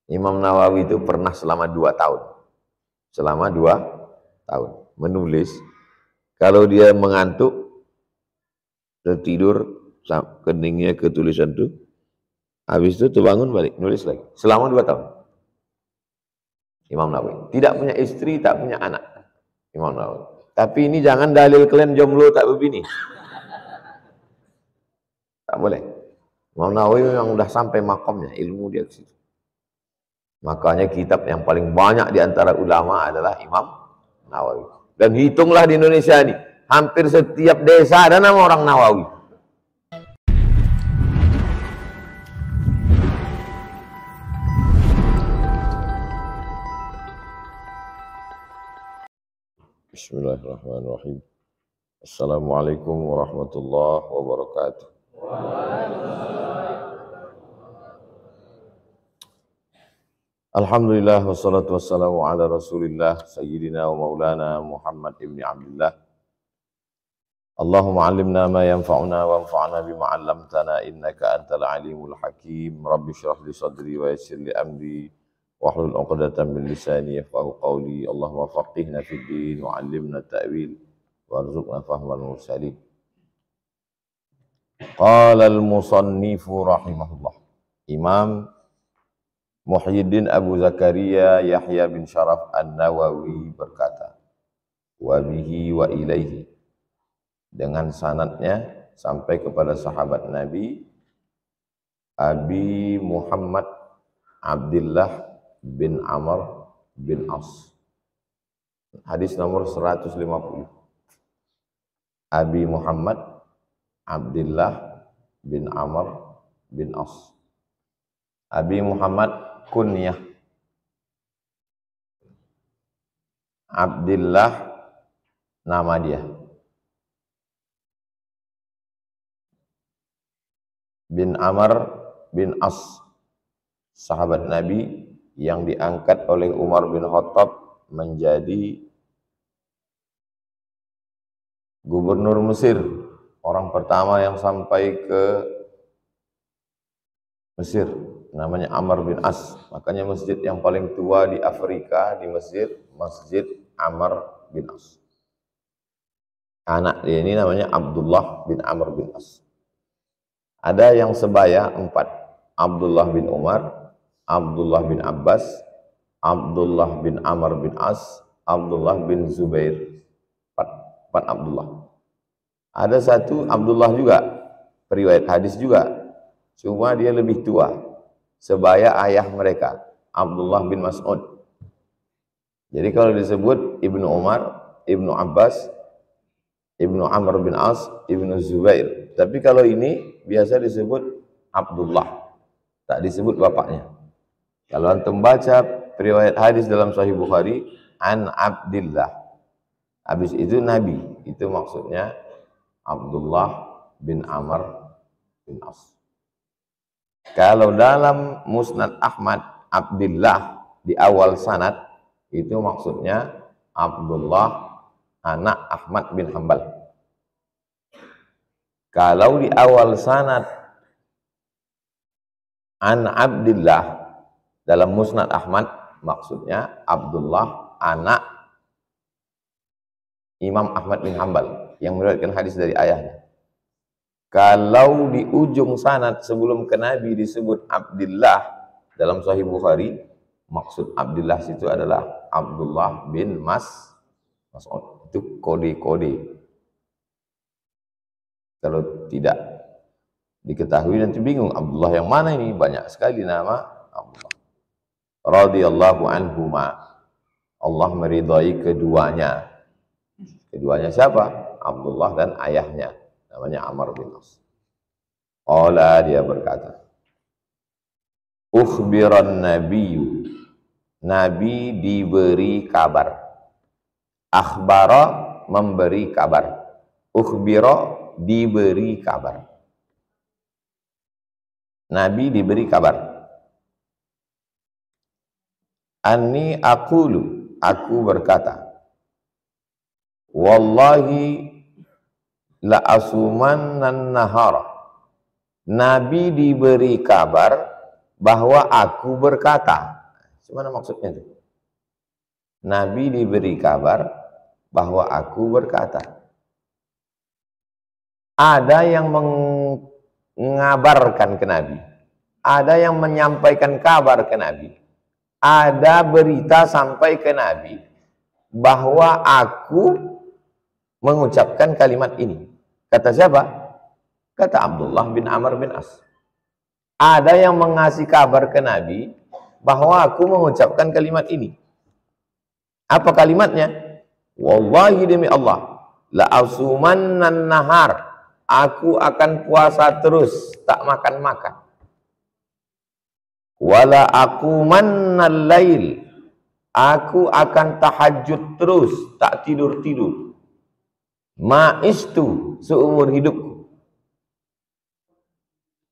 Imam Nawawi itu pernah selama 2 tahun. Selama 2 tahun menulis. Kalau dia mengantuk, tertidur, keningnya ketulisan tuh, habis itu terbangun balik, nulis lagi. Selama 2 tahun. Imam Nawawi. Tidak punya istri, tak punya anak. Imam Nawawi. Tapi ini jangan dalil kalian jomblo tak berbini. Tak boleh. Imam Nawawi memang udah sampai makamnya, ilmu dia ke situ. Makanya kitab yang paling banyak di antara ulama adalah Imam Nawawi. Dan hitunglah di Indonesia ini, hampir setiap desa ada nama orang Nawawi. Bismillahirrahmanirrahim. Assalamualaikum warahmatullahi wabarakatuh. Alhamdulillah wassalatu wassalamu ala Rasulillah sayyidina wa maulana Muhammad ibn Abdullah. Allahumma 'allimna ma yanfa'una wanfa'na bima 'allamtana innaka antal alimul hakim. Rabbi shrah li sadri wa yassir li amri wahlul 'uqdatam min lisani yafqahu qawli. Allahumma faqihna fid din wa 'allimna ta'wil warzuqna fahmal mursalin. Qala al-musannifu rahimahullah. Imam Muhyiddin Abu Zakaria Yahya bin Syaraf An-Nawawi berkata, wa bihi wa ilaihi, dengan sanadnya sampai kepada sahabat Nabi Abi Muhammad Abdullah bin Amr bin As. Hadis nomor 150. Abi Muhammad Abdullah bin Amr bin As. Abi Muhammad kunyah, Abdullah nama dia, bin Amr bin As, sahabat Nabi yang diangkat oleh Umar bin Khattab menjadi gubernur Mesir, orang pertama yang sampai ke Mesir. Namanya Amr bin As. Makanya masjid yang paling tua di Afrika, di Mesir, Masjid Amr bin As. Anak dia ini namanya Abdullah bin Amr bin As. Ada yang sebaya 4. Abdullah bin Umar, Abdullah bin Abbas, Abdullah bin Amr bin As, Abdullah bin Zubair. 4 Abdullah. Ada satu Abdullah juga, periwayat hadis juga. Cuma dia lebih tua. Sebaya ayah mereka, Abdullah bin Mas'ud. Jadi kalau disebut Ibnu Umar, Ibnu Abbas, Ibnu Amr bin As, Ibnu Zubair. Tapi kalau ini biasa disebut Abdullah, tak disebut bapaknya. Kalau antum baca riwayat hadis dalam Sahih Bukhari, an Abdillah. Habis itu Nabi, itu maksudnya Abdullah bin Amr bin As. Kalau dalam Musnad Ahmad, Abdullah di awal sanad, itu maksudnya Abdullah anak Ahmad bin Hanbal. Kalau di awal sanad an Abdullah dalam Musnad Ahmad, maksudnya Abdullah anak Imam Ahmad bin Hanbal yang meriwayatkan hadis dari ayahnya. Kalau di ujung sanad sebelum ke Nabi disebut Abdullah dalam Sahih Bukhari, maksud Abdullah itu adalah Abdullah bin Mas'ud. Itu kode-kode. Kalau tidak diketahui nanti bingung, Abdullah yang mana ini? Banyak sekali nama Abdullah. Radhiyallahu anhuma. Allah meridai keduanya. Keduanya siapa? Abdullah dan ayahnya. Namanya Amr bin As. Qala, dia berkata, ukhbiran nabiyyu, Nabi diberi kabar. Akhbara, memberi kabar. Ukhbira, diberi kabar. Nabi diberi kabar. Anni aqulu, aku berkata, wallahi la asumannan nahara. Nabi diberi kabar bahwa aku berkata. Gimana maksudnya itu? Nabi diberi kabar bahwa aku berkata. Ada yang mengabarkan ke Nabi, ada yang menyampaikan kabar ke Nabi, ada berita sampai ke Nabi bahwa aku mengucapkan kalimat ini. Kata siapa? Kata Abdullah bin Amr bin As. Ada yang mengasih kabar ke Nabi bahwa aku mengucapkan kalimat ini. Apa kalimatnya? Wallahi demi Allah, la asumannan nahar. Aku akan puasa terus, tak makan-makan. Wala aqumannal lail. Aku akan tahajud terus, tak tidur-tidur. Ma'istu, seumur hidupku.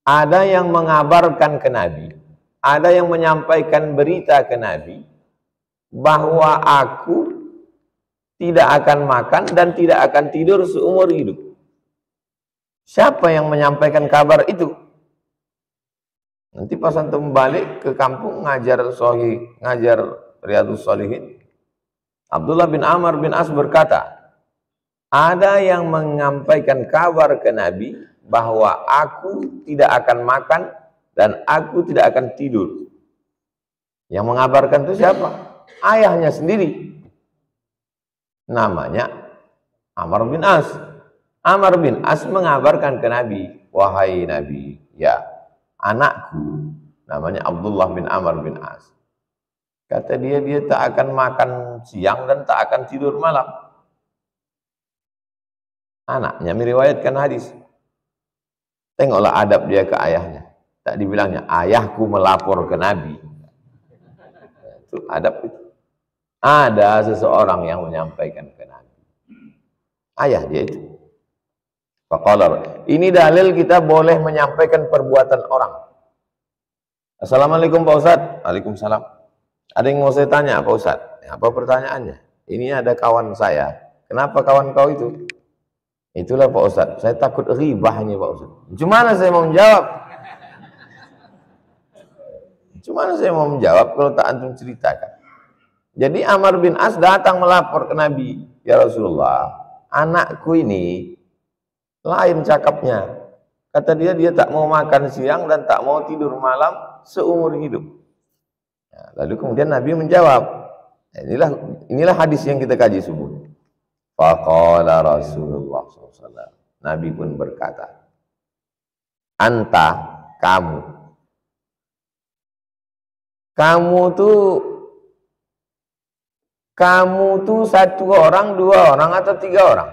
Ada yang mengabarkan ke Nabi, ada yang menyampaikan berita ke Nabi bahwa aku tidak akan makan dan tidak akan tidur seumur hidup. Siapa yang menyampaikan kabar itu? Nanti pas antum balik ke kampung ngajar Riyadhus Shalihin, Abdullah bin Amr bin As berkata, ada yang menyampaikan kabar ke Nabi bahwa aku tidak akan makan dan aku tidak akan tidur. Yang mengabarkan itu siapa? Ayahnya sendiri. Namanya Amr bin As. Amr bin As mengabarkan ke Nabi, wahai Nabi, ya, anakku namanya Abdullah bin Amr bin As. Kata dia tak akan makan siang dan tak akan tidur malam. Anaknya meriwayatkan hadis. Tengoklah adab dia ke ayahnya. Tak dibilangnya, ayahku melapor ke Nabi. Itu adab itu. Ada seseorang yang menyampaikan ke Nabi. Ayah dia itu. Faqala, ini dalil kita boleh menyampaikan perbuatan orang. Assalamualaikum Pak Ustadz. Waalaikumsalam. Ada yang mau saya tanya Pak Ustadz? Apa pertanyaannya? Ini ada kawan saya. Kenapa kawan kau itu? Itulah Pak Ustadz. Saya takut ribah ini Pak Ustadz. Gimana saya mau menjawab? Gimana saya mau menjawab kalau tak antum ceritakan? Jadi Amr bin As datang melapor ke Nabi. Ya Rasulullah, anakku ini lain cakapnya. Kata dia tak mau makan siang dan tak mau tidur malam seumur hidup. Nah, lalu kemudian Nabi menjawab. Inilah hadis yang kita kaji subuh. Faqala Rasulullah SAW. Nabi pun berkata, anta, kamu tuh satu orang, dua orang, atau tiga orang?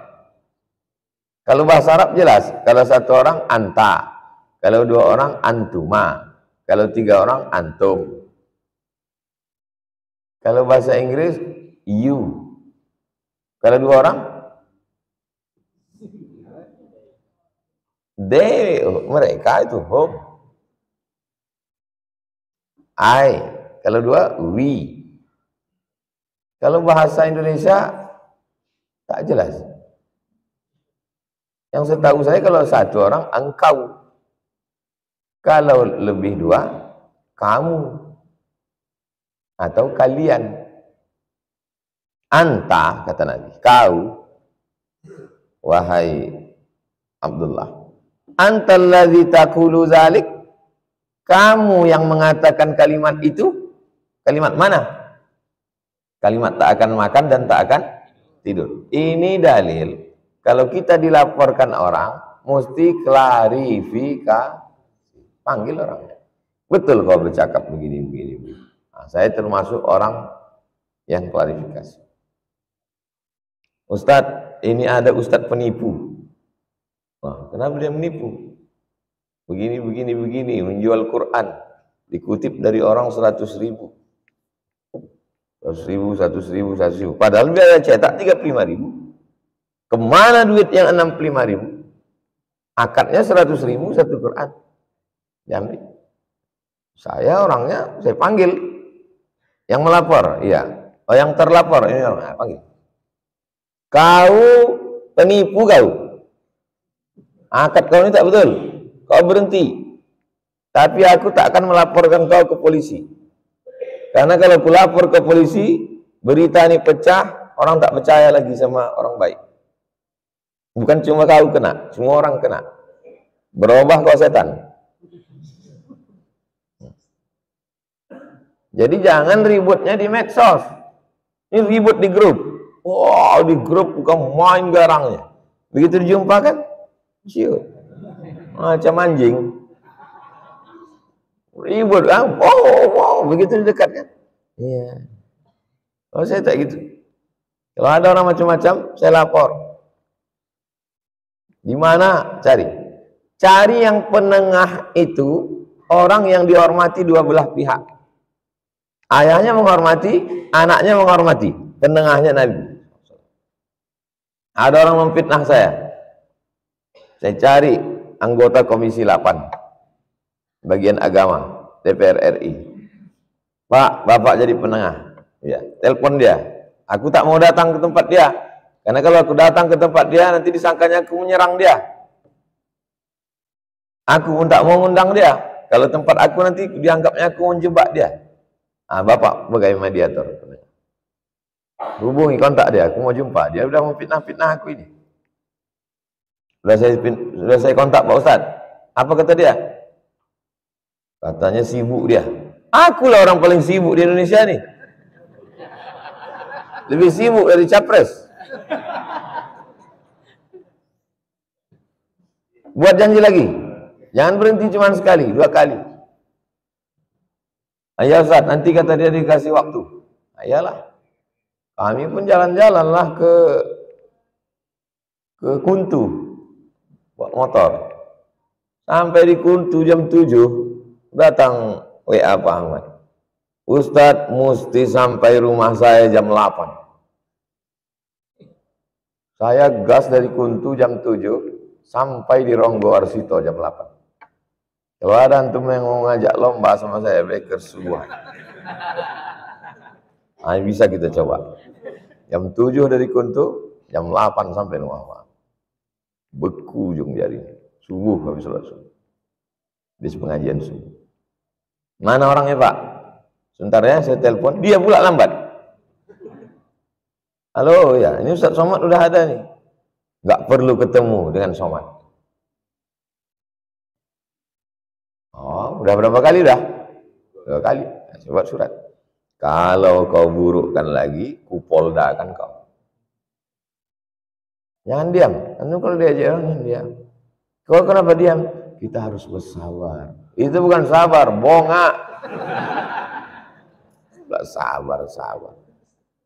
Kalau bahasa Arab jelas, kalau satu orang anta, kalau dua orang antuma, kalau tiga orang antum. Kalau bahasa Inggris you. Kalau dua orang they, mereka itu home. I. Kalau dua we. Kalau bahasa Indonesia tak jelas. Yang setahu saya kalau satu orang engkau, kalau lebih dua kamu atau kalian. Anta, kata Nabi, kau, wahai Abdullah, antalladzi taqulu zalik, kamu yang mengatakan kalimat itu. Kalimat mana? Kalimat tak akan makan dan tak akan tidur. Ini dalil kalau kita dilaporkan orang, mesti klarifikasi. Panggil orangnya. Betul kau bercakap begini. Nah, saya termasuk orang yang klarifikasi. Ustadz, ini ada ustadz penipu. Wah, kenapa dia menipu? Begini, menjual Quran. Dikutip dari orang 100.000. 100.000. Padahal biaya cetak 35.000. Kemana duit yang 65.000? Akadnya 100.000 satu Quran. Jambi. Saya orangnya, saya panggil. Yang melapor, iya. Oh, yang terlapor, ini orang, panggil. Kau penipu kau. Akad kau ini tak betul. Kau berhenti. Tapi aku tak akan melaporkan kau ke polisi. Karena kalau aku lapor ke polisi, berita ini pecah, orang tak percaya lagi sama orang baik. Bukan cuma kau kena, semua orang kena. Berubah kau setan. Jadi jangan ributnya di medsos. Ini ribut di grup. Wow, di grup bukan main garangnya. Begitu dijumpa kan, ciut. Macam anjing. Ribut kan? Wow, begitu dekat kan? Iya. Kalau saya tak gitu. Kalau ada orang macam-macam, saya lapor. Di mana cari? Cari yang penengah itu, orang yang dihormati dua belah pihak. Ayahnya menghormati, anaknya menghormati, penengahnya Nabi. Ada orang memfitnah saya. Saya cari anggota Komisi 8 bagian agama DPR RI. Pak, Bapak jadi penengah. Ya, telepon dia. Aku tak mau datang ke tempat dia. Karena kalau aku datang ke tempat dia, nanti disangkanya aku menyerang dia. Aku pun tak mau undang dia. Kalau tempat aku nanti dianggapnya aku menjebak dia. Bapak sebagai mediator. Hubungi kontak dia, aku mau jumpa. Dia udah mau fitnah aku ini. Sudah saya kontak Pak Ustadz. Apa kata dia? Katanya sibuk dia. Akulah orang paling sibuk di Indonesia nih. Lebih sibuk dari capres. Buat janji lagi. Jangan berhenti cuma sekali, 2 kali. Ya Ustaz, nanti kata dia dikasih waktu. Ayalah. Kami pun jalan-jalanlah ke Kuntu buat motor. Sampai di Kuntu jam 7 datang WA Pak Ahmad. Ustadz mesti sampai rumah saya jam 8. Saya gas dari Kuntu jam 7 sampai di Ronggo Arsito jam 8. Kalau ada antum yang mau ngajak lomba sama saya, Bakers semua. Bisa kita coba. Jam 7 dari Kuntu, jam 8 sampai rumah. Beku ujung jari. Subuh habis sholat subuh. Habis pengajian subuh. Mana orangnya Pak? Sebentar ya, saya telepon. Dia pula lambat. Halo, ya ini Ustaz Somad udah ada nih. Nggak perlu ketemu dengan Somad. Oh, udah berapa kali dah? 2 kali. Coba surat. Kalau kau burukkan lagi, kupolda kan kau. Jangan diam. Anu kalau diajak orang diam. Kau kenapa diam? Kita harus bersabar. Itu bukan sabar, bongak. Sabar.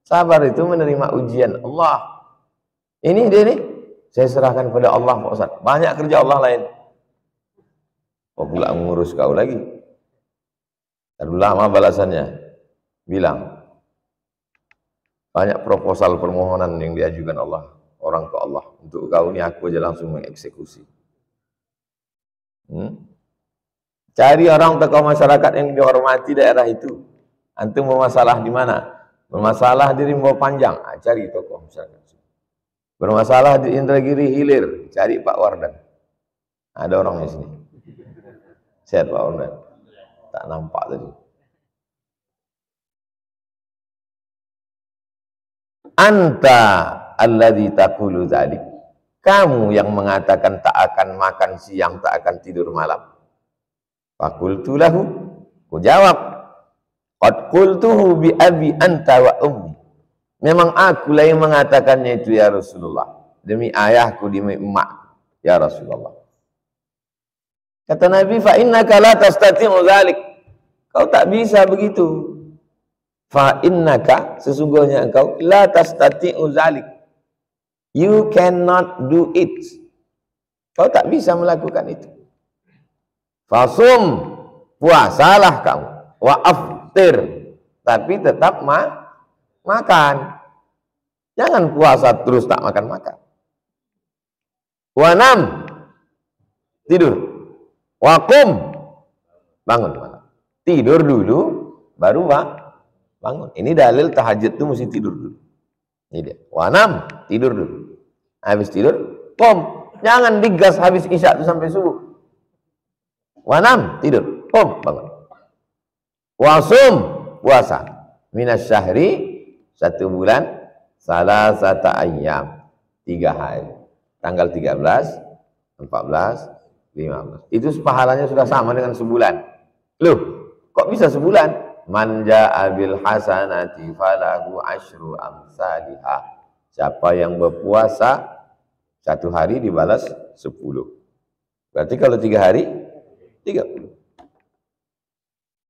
Sabar itu menerima ujian Allah. Ini dia nih. Saya serahkan pada Allah Pak Ustaz. Banyak kerja Allah lain. Kok pula mengurus kau lagi? Terlalu lama balasannya. Bilang, banyak proposal permohonan yang diajukan orang ke Allah. Untuk kau ini aku aja langsung mengeksekusi. Cari orang tokoh masyarakat yang dihormati daerah itu. Antum bermasalah di mana? Bermasalah di Rimbo Panjang. Cari tokoh masyarakat. Bermasalah di Indragiri Hilir. Cari Pak Wardan. Ada orangnya sini. Sehat Pak Wardan. Tak nampak tadi. Anta alladzi taqulu dzalik. Kamu yang mengatakan tak akan makan siang, tak akan tidur malam. Faqultu lahu. Ku jawab, qad qultuhu bi abi anta wa ummi. Memang akulah yang mengatakannya itu ya Rasulullah. Demi ayahku, demi emakku ya Rasulullah. Kata Nabi, fa innaka la tastati'u dzalik. Kau tak bisa begitu. Fa innaka, sesungguhnya engkau la tastati'u dzalik. You cannot do it. Kau tak bisa melakukan itu. Fasum, puasalah kamu. Wa aftir, tapi tetap makan. Jangan puasa terus tak makan-makan. Wa nam, tidur. Wa qum, bangun malam. Tidur dulu, baru bangun. Ini dalil tahajud itu mesti tidur dulu. Ini dia. Wa nam, tidur dulu. Habis tidur, qum. Jangan digas habis isya itu sampai subuh. Wanam, tidur. Bangun. Wasum, puasa. Minas syahri, 1 bulan, salasata ayyam, 3 hari. Tanggal 13, 14, 15. Itu pahalanya sudah sama dengan sebulan. Loh, kok bisa sebulan? Man ja'a bil hasanati falahu asyru amsalihah. Siapa yang berpuasa 1 hari dibalas 10. Berarti kalau 3 hari 30.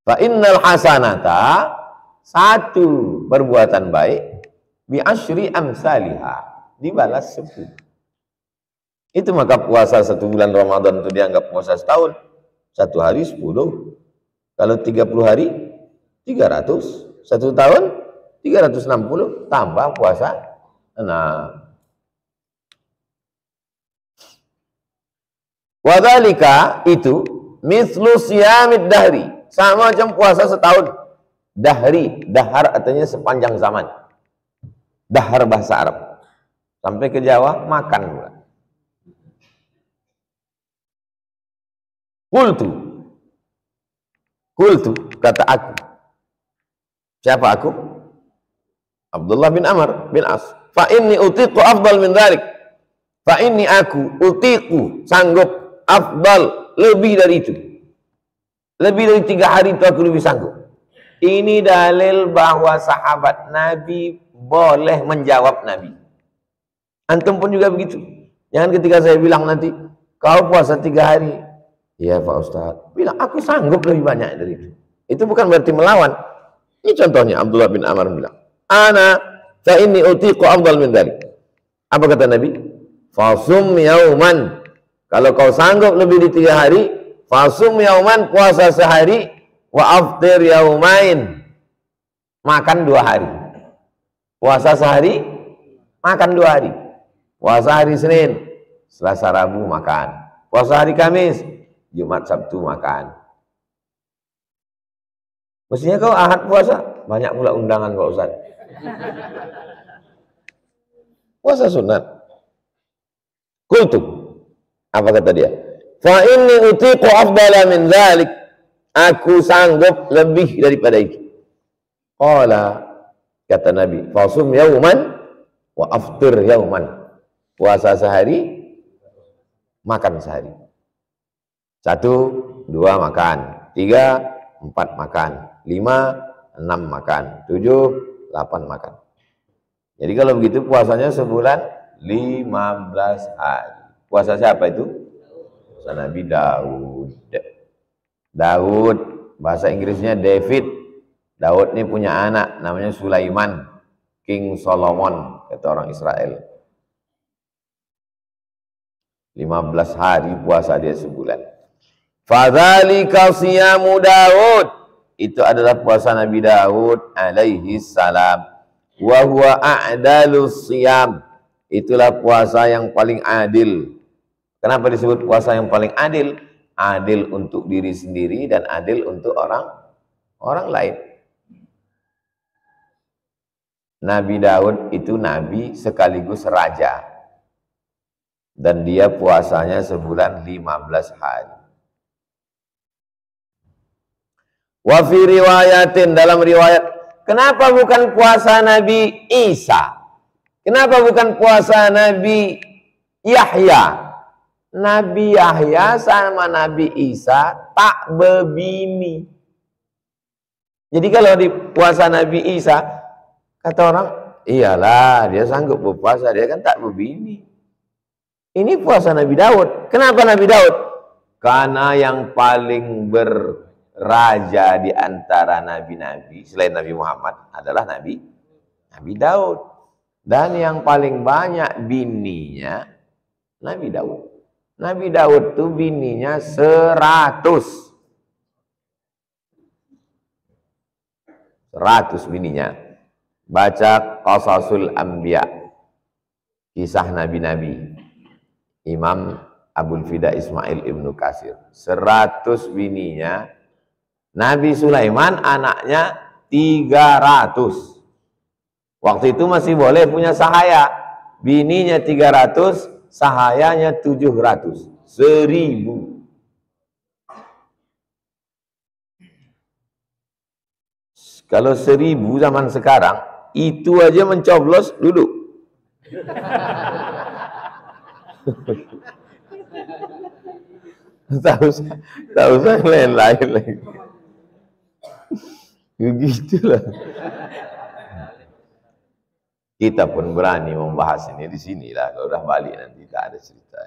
Fa innal hasanata, 1 perbuatan baik bi asyri amsalihah, dibalas 10. Itu maka puasa 1 bulan Ramadan itu dianggap puasa setahun. 1 hari 10. Kalau 30 hari 300. 1 tahun 360 tambah puasa 6. Wadzalika, itu mislu siyamid dahri, sama macam puasa setahun. Dahri, dahar artinya sepanjang zaman. Dahar bahasa Arab. Sampai ke Jawa makan pula. Qultu, kata aku. Siapa aku? Abdullah bin Amr bin As. Fa inni utiqu afdal min dzalik. Fa inni aku utiqu, sanggup, afdal, lebih dari itu. Lebih dari 3 hari itu aku lebih sanggup. Ini dalil bahwa sahabat Nabi boleh menjawab Nabi. Antum pun juga begitu. Jangan ketika saya bilang nanti, kau puasa 3 hari. Iya Pak Ustaz. Bilang, aku sanggup lebih banyak dari itu. Itu bukan berarti melawan. Ini contohnya Abdullah bin Amr bilang, ana fa inni utiqu afdal min dzalik. Apa kata Nabi? Fasum yauman. Kalau kau sanggup lebih di 3 hari, fasum yauman, puasa sehari, wa aftir yaumain, makan 2 hari. Puasa sehari, makan 2 hari. Puasa hari Senin, Selasa, Rabu makan. Puasa hari Kamis, Jumat, Sabtu makan. Mestinya kau Ahad puasa, banyak pula undangan Pak Ustaz. Puasa sunat. Qultu, apa kata dia? Fa inni utiqu afdala min dzalik. Aku sanggup lebih daripada itu. Qala, kata Nabi, fasum yauman wa aftir yauman. Puasa sehari, makan sehari. 1, 2 makan, 3, 4 makan, 5, 6 makan, 7, 8 makan. Jadi kalau begitu puasanya sebulan 15 hari. Puasa siapa itu? Puasa Nabi Daud. Daud, bahasa Inggrisnya David. Daud ini punya anak namanya Sulaiman, King Solomon, kata orang Israel. 15 hari puasa dia sebulan. Fadzalika siyamu Daud. Itu adalah puasa Nabi Daud alaihi salam. Wa huwa a'dalus siyam. Itulah puasa yang paling adil. Kenapa disebut puasa yang paling adil? Adil untuk diri sendiri dan adil untuk orang lain. Nabi Daud itu nabi sekaligus raja. Dan dia puasanya sebulan 15 hari. Wa fi riwayatin, dalam riwayat, kenapa bukan puasa Nabi Isa? Kenapa bukan puasa Nabi Yahya? Nabi Yahya sama Nabi Isa tak berbini. Jadi kalau di puasa Nabi Isa, kata orang, iyalah dia sanggup berpuasa, dia kan tak berbini. Ini puasa Nabi Daud. Kenapa Nabi Daud? Karena yang paling berraja di antara nabi-nabi selain Nabi Muhammad adalah Nabi Daud. Dan yang paling banyak bininya Nabi Daud. Nabi Daud tuh bininya 100 bininya. Baca Qasasul Anbiya, kisah nabi-nabi. Imam Abul Fida Ismail Ibnu Katsir. 100 bininya. Nabi Sulaiman anaknya 300. Waktu itu masih boleh punya sahaya. Bininya 300, sahayanya 700. 1000. Kalau 1000 zaman sekarang, itu aja mencoblos duduk. tahu saya lain-lain lagi. Begitulah. Kita pun berani membahas ini di sini lah. Kalau udah balik nanti tak ada cerita.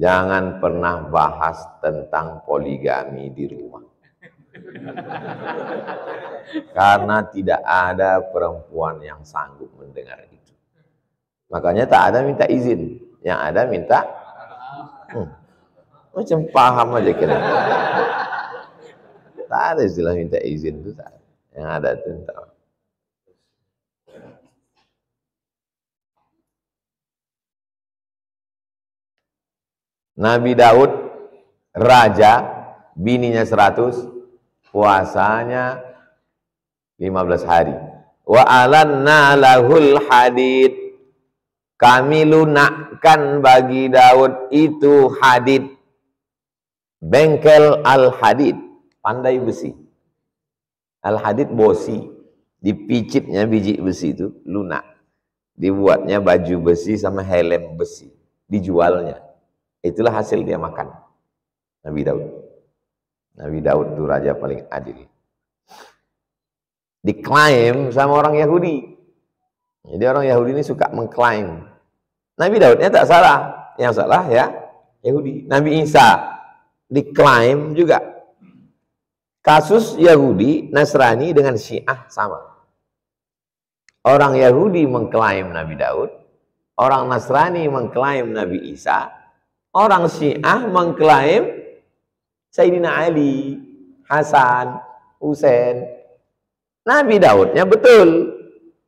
Jangan pernah bahas tentang poligami di rumah. Karena tidak ada perempuan yang sanggup mendengar itu. Makanya tak ada minta izin. Yang ada minta macam paham aja kira. Tak ada istilah minta izin itu tak. Yang ada tentang Nabi Daud, raja, bininya 100, puasanya 15 hari. Wa alanna lahul hadid. Kami lunakkan bagi Daud itu hadid. Bengkel al-hadid, pandai besi. Al-hadid bosi, dipicitnya biji besi itu lunak. Dibuatnya baju besi sama helm besi, dijualnya. Itulah hasil dia makan. Nabi Daud. Nabi Daud itu raja paling adil. Diklaim sama orang Yahudi. Jadi orang Yahudi ini suka mengklaim. Nabi Daudnya tak salah. Yang salah ya Yahudi. Nabi Isa diklaim juga. Kasus Yahudi, Nasrani dengan Syiah sama. Orang Yahudi mengklaim Nabi Daud. Orang Nasrani mengklaim Nabi Isa. Orang Syiah mengklaim Sayyidina Ali, Hasan, Husain. Nabi Daudnya betul,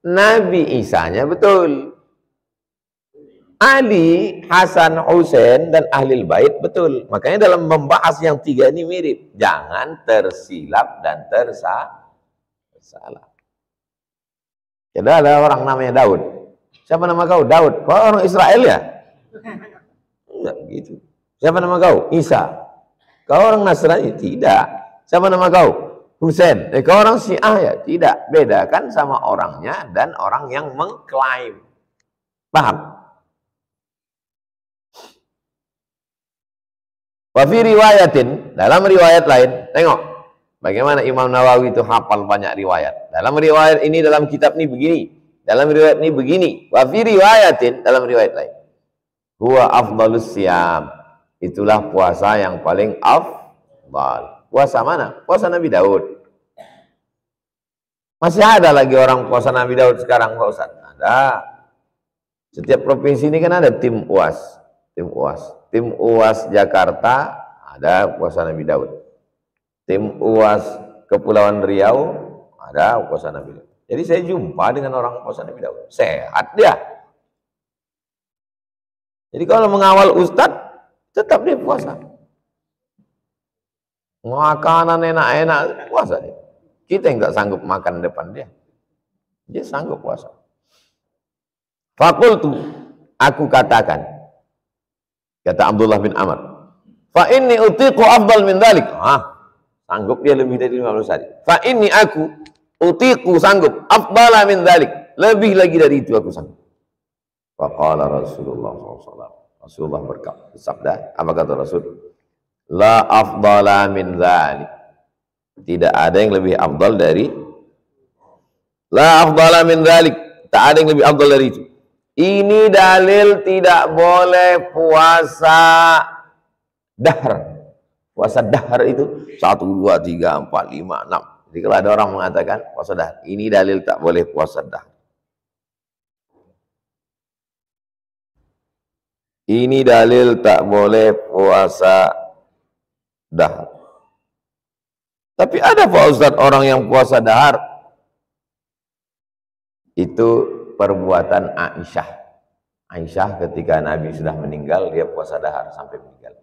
Nabi Isanya betul. Ali, Hasan, Husain dan Ahlul Bait betul. Makanya dalam membahas yang tiga ini mirip. Jangan tersilap dan tersalah. Jadi ada orang namanya Daud. Siapa nama kau? Daud. Kau orang Israel ya? Enggak begitu. Siapa nama kau? Isa. Kau orang Nasrani? Tidak. Siapa nama kau? Husain. Kau orang Syiah ya? Tidak. Bedakan sama orangnya dan orang yang mengklaim. Paham? Wa fi riwayatin, dalam riwayat lain, tengok bagaimana Imam Nawawi itu hafal banyak riwayat. Dalam riwayat ini, dalam kitab ini begini. Dalam riwayat ini begini. Wa fi riwayatin, dalam riwayat lain. Huwa afdalus siyam. Itulah puasa yang paling afdal. Puasa mana? Puasa Nabi Daud. Masih ada lagi orang puasa Nabi Daud sekarang, Pak Ustaz? Ada. Setiap provinsi ini kan ada tim UAS. Tim UAS. Tim UAS Jakarta ada puasa Nabi Daud. Tim UAS Kepulauan Riau ada puasa Nabi Daud. Jadi saya jumpa dengan orang puasa Nabi Daud. Sehat dia. Jadi kalau mengawal Ustadz, tetap dia puasa. Makanan enak-enak, puasa dia. Kita yang tak sanggup makan depan dia. Dia sanggup puasa. Fakultu, aku katakan, kata Abdullah bin Amr, fa inni utiqu afdal min dhalik. Sanggup dia lebih dari 15 hari. Fa inni aku utiqu sanggup afdala min dhalik. Lebih lagi dari itu aku sanggup. Faqala Rasulullah SAW. Rasulullah bersabda, apa kata Rasul? La afdala min dhalik. Tidak ada yang lebih afdal dari la afdala min dhalik. Tak ada yang lebih afdal dari itu. Ini dalil tidak boleh puasa dahar. Puasa dahar itu 1, 2, 3, 4, 5, 6. Jadi kalau ada orang mengatakan puasa dahar, ini dalil tak boleh puasa dahar. Ini dalil tak boleh puasa dahar. Tapi ada Pak Ustadz orang yang puasa dahar. Itu perbuatan Aisyah. Aisyah ketika Nabi sudah meninggal, dia puasa dahar sampai meninggal.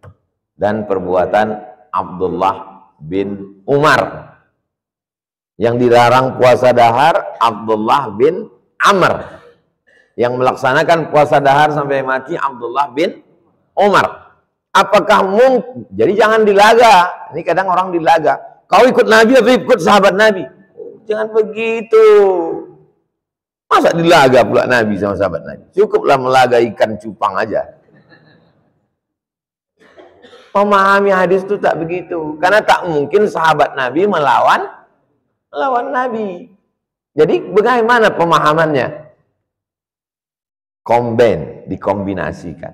Dan perbuatan Abdullah bin Umar. Yang dilarang puasa dahar, Abdullah bin Amr. Yang melaksanakan puasa dahar sampai mati, Abdullah bin Umar. Apakah mungkin? Jadi jangan dilaga. Ini kadang orang dilaga. Kau ikut Nabi atau ikut sahabat Nabi? Jangan begitu. Masa dilaga pula Nabi sama sahabat Nabi? Cukuplah melaga ikan cupang aja. Memahami hadis itu tak begitu. Karena tak mungkin sahabat Nabi melawan Nabi. Jadi bagaimana pemahamannya? Dikombinasikan.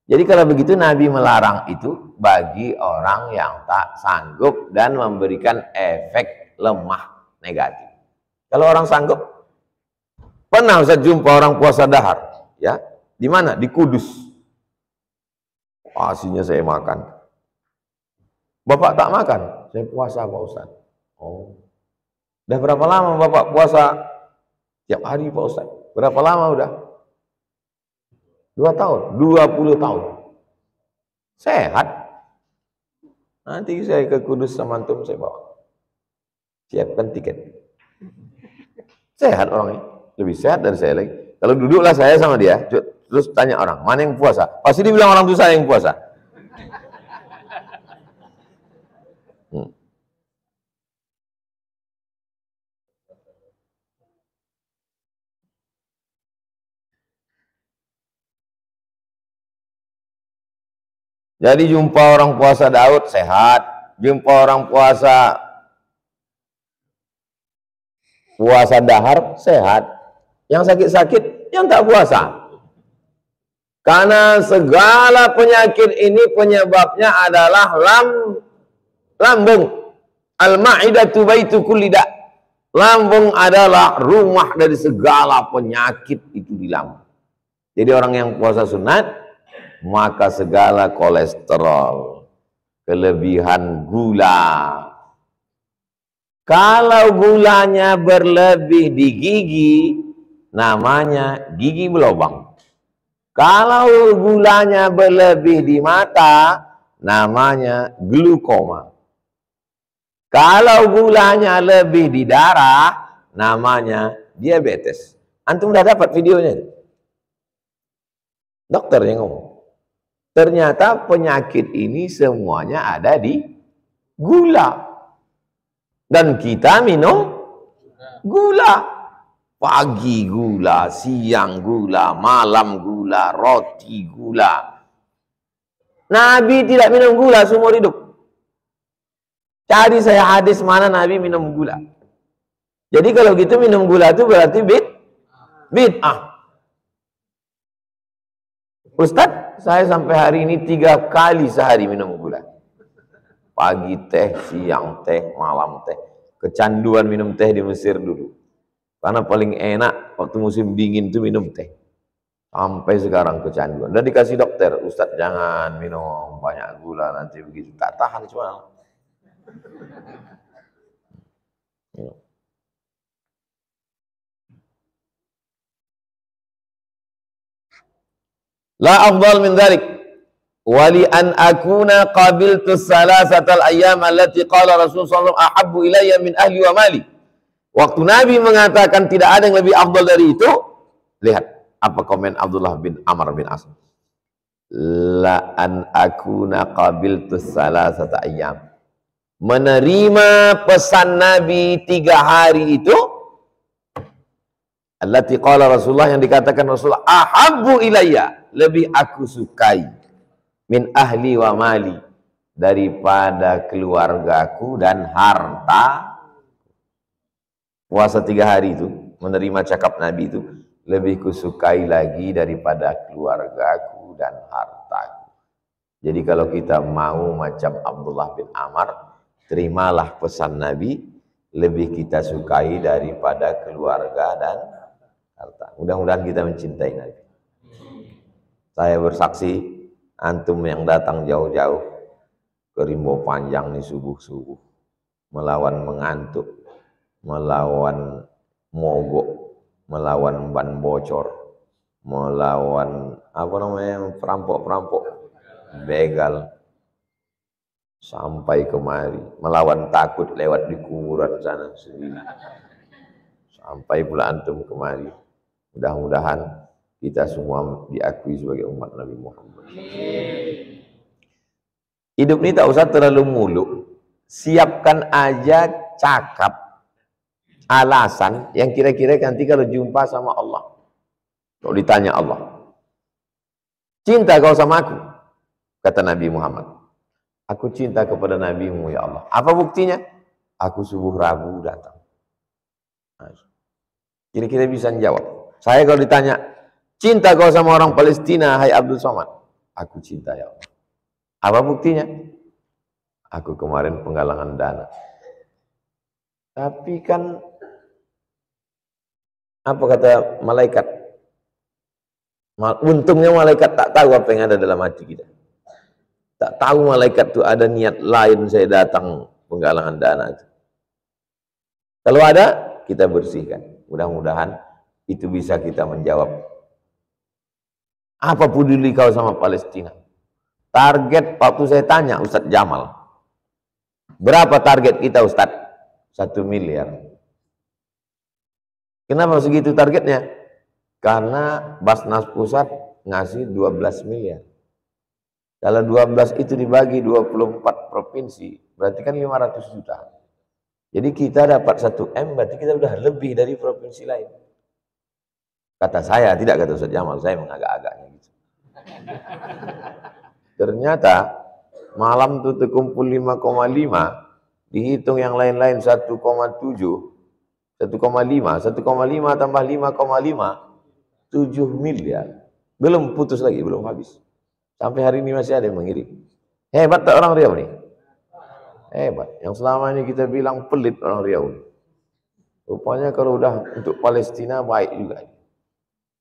Jadi kalau begitu Nabi melarang itu bagi orang yang tak sanggup dan memberikan efek lemah negatif. Kalau orang sanggup, pernah saya jumpa orang puasa dahar, ya, di mana? Di Kudus. Aslinya saya makan. Bapak tak makan, saya puasa Pak Ustaz. Oh, udah berapa lama Bapak puasa? Tiap hari Pak Ustaz. Berapa lama udah? 2 tahun, 20 tahun. Sehat. Nanti saya ke Kudus sama antum saya bawa. Siapkan tiket. Sehat orangnya. Lebih sehat dari saya lagi. Kalau duduklah saya sama dia, terus tanya orang, mana yang puasa? Pasti dia bilang orang itu saya yang puasa. Jadi jumpa orang puasa Daud sehat, jumpa orang puasa dahar sehat, yang sakit-sakit yang tak puasa. Karena segala penyakit ini penyebabnya adalah lambung. Al-ma'idatu baitu kulli da'. Lambung adalah rumah dari segala penyakit itu di lambung. Jadi orang yang puasa sunat, maka segala kolesterol, kelebihan gula. Kalau gulanya berlebih di gigi, namanya gigi berlubang. Kalau gulanya berlebih di mata, namanya glukoma. Kalau gulanya lebih di darah, namanya diabetes. Antum udah dapat videonya? Dokter yang ngomong. Ternyata penyakit ini semuanya ada di gula. Dan kita minum gula. Pagi gula, siang gula, malam gula, roti gula. Nabi tidak minum gula seumur hidup. Cari saya hadis mana Nabi minum gula. Jadi kalau gitu minum gula itu berarti bid'ah. Ustadz, saya sampai hari ini 3 kali sehari minum gula. Pagi teh, siang teh, malam teh. Kecanduan minum teh di Mesir dulu. Karena paling enak waktu musim dingin itu minum teh. Sampai sekarang kecanduan. Dan dikasih dokter, Ustadz jangan minum banyak gula nanti begitu. Tak tahan cuma. La afdal min dhalik. Wali an akuna qabiltu salasatal ayyam allati qala Rasulullah sallallahu alaihi wasallam ahabbu ilayya min ahli wa mali. Waktu Nabi mengatakan tidak ada yang lebih afdal dari itu, lihat apa komen Abdullah bin Amr bin As. La an akuna qabiltu salasata ayyam. Menerima pesan Nabi 3 hari itu, allati qala Rasulullah, yang dikatakan Rasulullah ahabbu ilayya, lebih aku sukai, min ahli wa mali, daripada keluargaku dan harta. Puasa 3 hari itu, menerima cakap Nabi itu, lebih kusukai lagi daripada keluargaku dan hartaku. Jadi kalau kita mau macam Abdullah bin Amr, terimalah pesan Nabi, lebih kita sukai daripada keluarga dan harta. Mudah-mudahan kita mencintai Nabi. Saya bersaksi, antum yang datang jauh-jauh ke Rimbo Panjang nih subuh-subuh, melawan mengantuk, melawan mogok, melawan ban bocor, melawan apa namanya, perampok-perampok, begal, sampai kemari, melawan takut lewat di kuburan sana sendiri, sampai pula antum kemari. Mudah-mudahan kita semua diakui sebagai umat Nabi Muhammad. Hidup ini tak usah terlalu muluk, siapkan aja cakap alasan yang kira-kira nanti kalau jumpa sama Allah, kalau ditanya Allah, cinta kau sama aku? Kata Nabi Muhammad, aku cinta kepada Nabi-Mu ya Allah. Apa buktinya? Aku subuh Rabu datang. Kira-kira bisa jawab. Saya kalau ditanya, cinta kau sama orang Palestina, hai Abdul Somad? Aku cinta ya Allah. Apa buktinya? Aku kemarin penggalangan dana. Tapi kan, apa kata malaikat? Untungnya malaikat tak tahu apa yang ada dalam hati kita. Tak tahu malaikat itu ada niat lain saya datang penggalangan dana itu. Kalau ada, kita bersihkan. Mudah-mudahan itu bisa kita menjawab. Apa peduli kau sama Palestina? Target waktu saya tanya Ustadz Jamal, berapa target kita Ustadz? 1 miliar. Kenapa segitu targetnya? Karena Basnas Pusat ngasih 12 miliar. Kalau 12 itu dibagi 24 provinsi, berarti kan 500 juta. Jadi kita dapat 1 M, berarti kita udah lebih dari provinsi lain. Kata saya, tidak kata Ustadz Jamal, saya mengagak-agaknya gitu. Ternyata malam itu terkumpul 5,5, dihitung yang lain-lain 1,7, 1,5 tambah 5,5, 7 miliar. Belum putus lagi, belum habis. Sampai hari ini masih ada yang mengirim. Hebat tak orang Riau nih? Hebat. Yang selama ini kita bilang pelit orang Riau. Rupanya kalau udah untuk Palestina baik juga.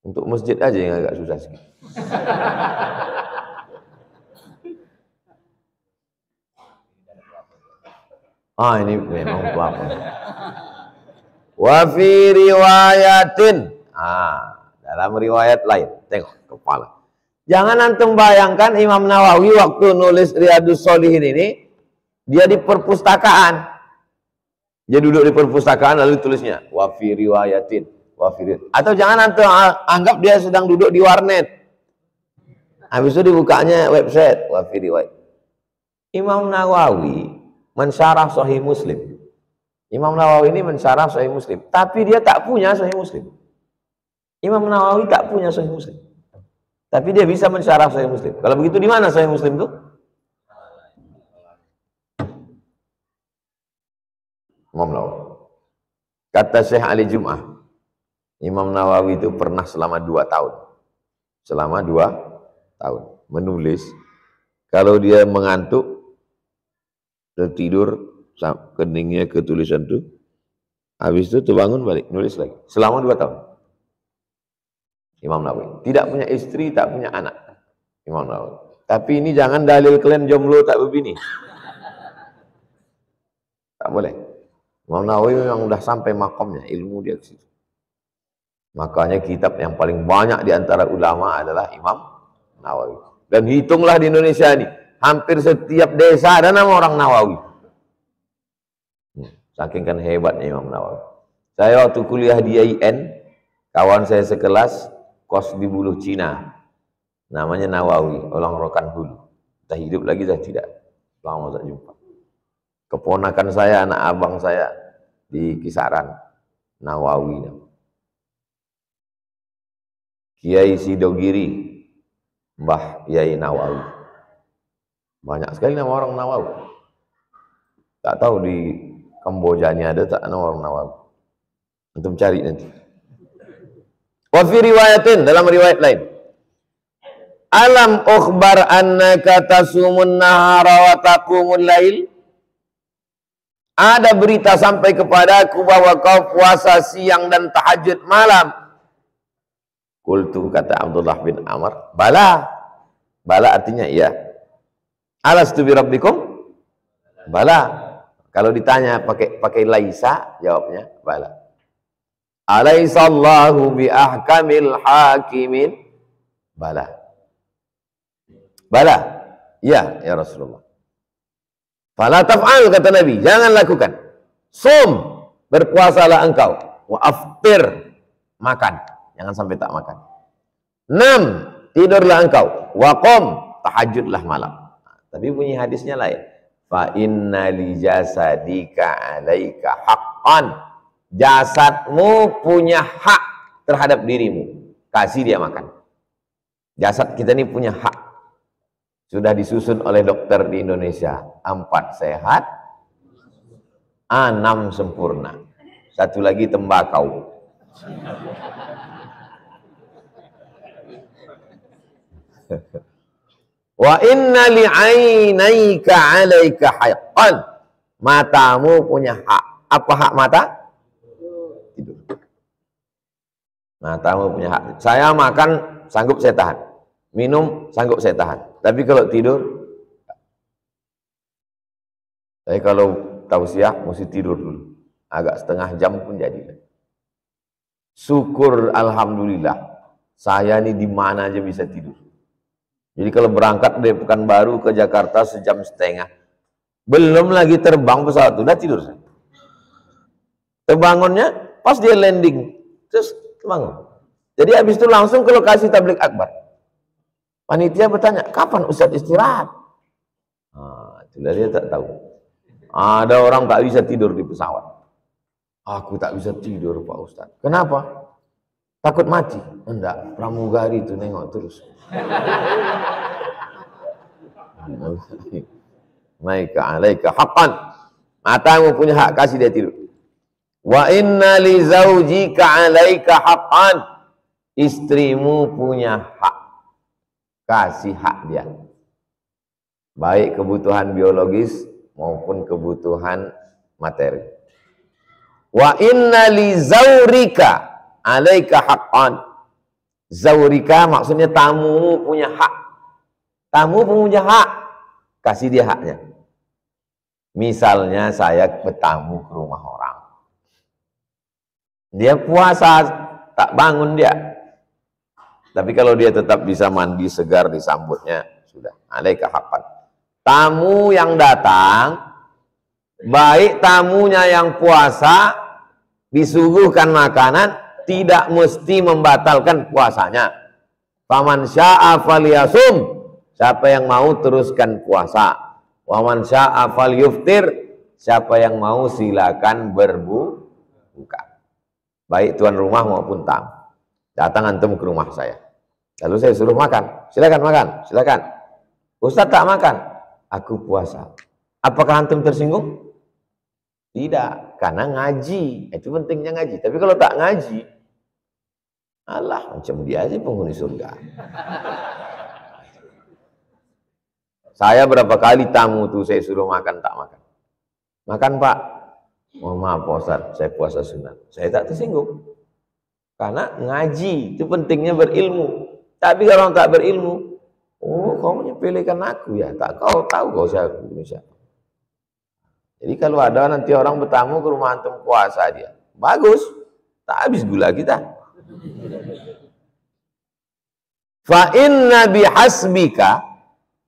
Untuk masjid aja yang agak susah sedikit. Ini memang pelapor. Wa fi riwayatin. Dalam riwayat lain. Tengok kepala. Jangan antum bayangkan Imam Nawawi waktu nulis Riyadhus Shalihin ini, dia di perpustakaan. Dia duduk di perpustakaan lalu tulisnya wa fi riwayatin, wa fi. Atau jangan antum anggap dia sedang duduk di warnet. Habis itu dibukanya website wa fi riwayat. Imam Nawawi mensyarah Sahih Muslim. Imam Nawawi ini mensyarah Sahih Muslim, tapi dia tak punya Sahih Muslim. Imam Nawawi tak punya Sahih Muslim. Tapi dia bisa mensyarah Sahih Muslim. Kalau begitu di mana Sahih Muslim itu? Imam Nawawi. Kata Syekh Ali Jum'ah, Imam Nawawi itu pernah selama 2 tahun. Selama 2 tahun menulis. Kalau dia mengantuk, tertidur, keningnya ke tulisan itu, habis itu terbangun balik, nulis lagi. Selama 2 tahun. Imam Nawawi. Tidak punya istri, tak punya anak. Imam Nawawi. Tapi ini jangan dalil kalian jomblo tak berbini. Tak boleh. Imam Nawawi memang sudah sampai makamnya, ilmu dia ke situ. Makanya kitab yang paling banyak di antara ulama adalah Imam Nawawi. Dan hitunglah di Indonesia ini, hampir setiap desa ada nama orang Nawawi. Saking kan hebatnya Imam Nawawi. Saya waktu kuliah di IAIN, kawan saya sekelas, kos di Buluh Cina, namanya Nawawi, orang Rokan Hulu. Kita hidup lagi, saya tidak. Lama tak jumpa. Keponakan saya, anak abang saya di Kisaran, Nawawi. Kiai Sidogiri, Mbah Yai Nawawi. Banyak sekali nama orang Nawawi. Tak tahu di Kamboja ini ada tak nama orang Nawawi. Untuk cari nanti. Wa fi riwayatin, dalam riwayat lain, alam ukhbar annaka tasumun nahara wa taqumul lail. Ada berita sampai kepadaku bahwa kau puasa siang dan tahajud malam. Qultu, kata Abdullah bin Amr, bala. Bala artinya iya. Alastu bi rabbikum? Bala. Kalau ditanya pakai laisa, jawabnya bala. Alaisallahu bi ahkamil hakimin? Bala. Bala. Ya, ya Rasulullah. Fala taf'al, kata Nabi, jangan lakukan. Sum, berpuasalah engkau. Wa aftir, makan, jangan sampai tak makan. 6, tidurlah engkau. Wa qum, tahajudlah malam. Tapi bunyi hadisnya lain. Fa inna li jasadika 'alaika haqqan. Jasadmu punya hak terhadap dirimu. Kasih dia makan. Jasad kita ini punya hak. Sudah disusun oleh dokter di Indonesia. 4 sehat, 6 sempurna. Satu lagi tembakau. Wa inna li'ainaika 'alaika haqqan. Matamu punya hak. Apa hak mata? Tidur. Matamu punya hak. Saya makan sanggup saya tahan. Minum sanggup saya tahan. Tapi kalau tidur, saya kalau tausiah mesti tidur dulu. Agak setengah jam pun jadi. Syukur alhamdulillah. Saya ini di mana aja bisa tidur. Jadi kalau berangkat dari Pekanbaru ke Jakarta sejam setengah, belum lagi terbang pesawat, udah tidur saya. Terbangunnya pas dia landing, terus terbangun. Jadi habis itu langsung ke lokasi tabligh akbar. Panitia bertanya, kapan Ustadz istirahat? Nah, itulah dia tak tahu. Ada orang tak bisa tidur di pesawat. Aku tak bisa tidur Pak Ustadz. Kenapa? Takut mati? Enggak, pramugari itu nengok terus. Maika alaika haqqan. Matamu punya hak, kasih dia tidur. Wa inna li zaujika alaika haqqan. Istrimu punya hak, kasih hak dia. Baik kebutuhan biologis maupun kebutuhan materi. Wa inna li zaurika alaika haqqan. Zaurika maksudnya tamu punya hak. Tamu punya hak, kasih dia haknya. Misalnya saya bertamu ke rumah orang. Dia puasa, tak bangun dia. Tapi kalau dia tetap bisa mandi segar disambutnya, sudah. Alaika haqqan. Tamu yang datang, baik tamunya yang puasa, disuguhkan makanan, tidak mesti membatalkan puasanya. Faman sya'a falyasum. Siapa yang mau teruskan puasa. Waman sya'a falyuftir. Siapa yang mau silakan berbuka. Baik tuan rumah maupun tamu. Datang antum ke rumah saya. Lalu saya suruh makan. Silakan makan, silakan. Ustaz tak makan. Aku puasa. Apakah antum tersinggung? Tidak, karena ngaji. Itu pentingnya ngaji. Tapi kalau tak ngaji, alah, macam dia aja penghuni surga. Saya berapa kali tamu tuh saya suruh makan, tak makan. Makan Pak. Mohon maaf Pak Ustaz, saya puasa sunat. Saya tak tersinggung. Karena ngaji, itu pentingnya berilmu. Tapi kalau tak berilmu, oh kamu nyepelekan aku ya, tak kau tahu kau siapa Indonesia. Jadi kalau ada nanti orang bertamu ke rumah antum puasa dia, bagus, tak habis gula kita. Fa inna bihasbika,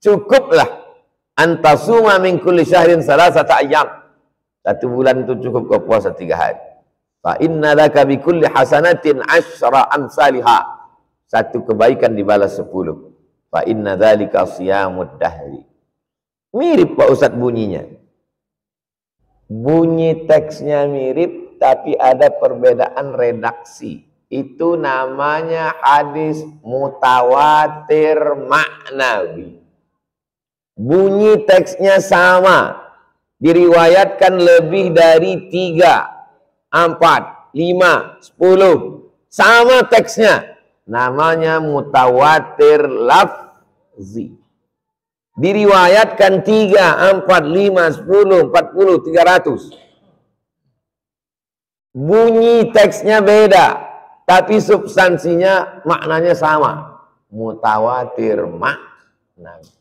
cukuplah antasuma min kulli syahrin salasata ayyam. 1 bulan itu cukup kau puasa 3 hari. Fa inna laka bi kulli hasanatin 10 amsalha. 1 kebaikan dibalas 10. Fa inna dzalika shiyamud dahri. Mirip Pak Ustadz bunyinya. Bunyi teksnya mirip tapi ada perbedaan redaksi. Itu namanya hadis mutawatir maknawi. Bunyi teksnya sama, diriwayatkan lebih dari 3, 4, 5, 10, sama teksnya, namanya mutawatir lafzi. Diriwayatkan 3, 4, 5, 10, 40, 300. Bunyi teksnya beda, tapi substansinya maknanya sama. Mutawatir maknawi.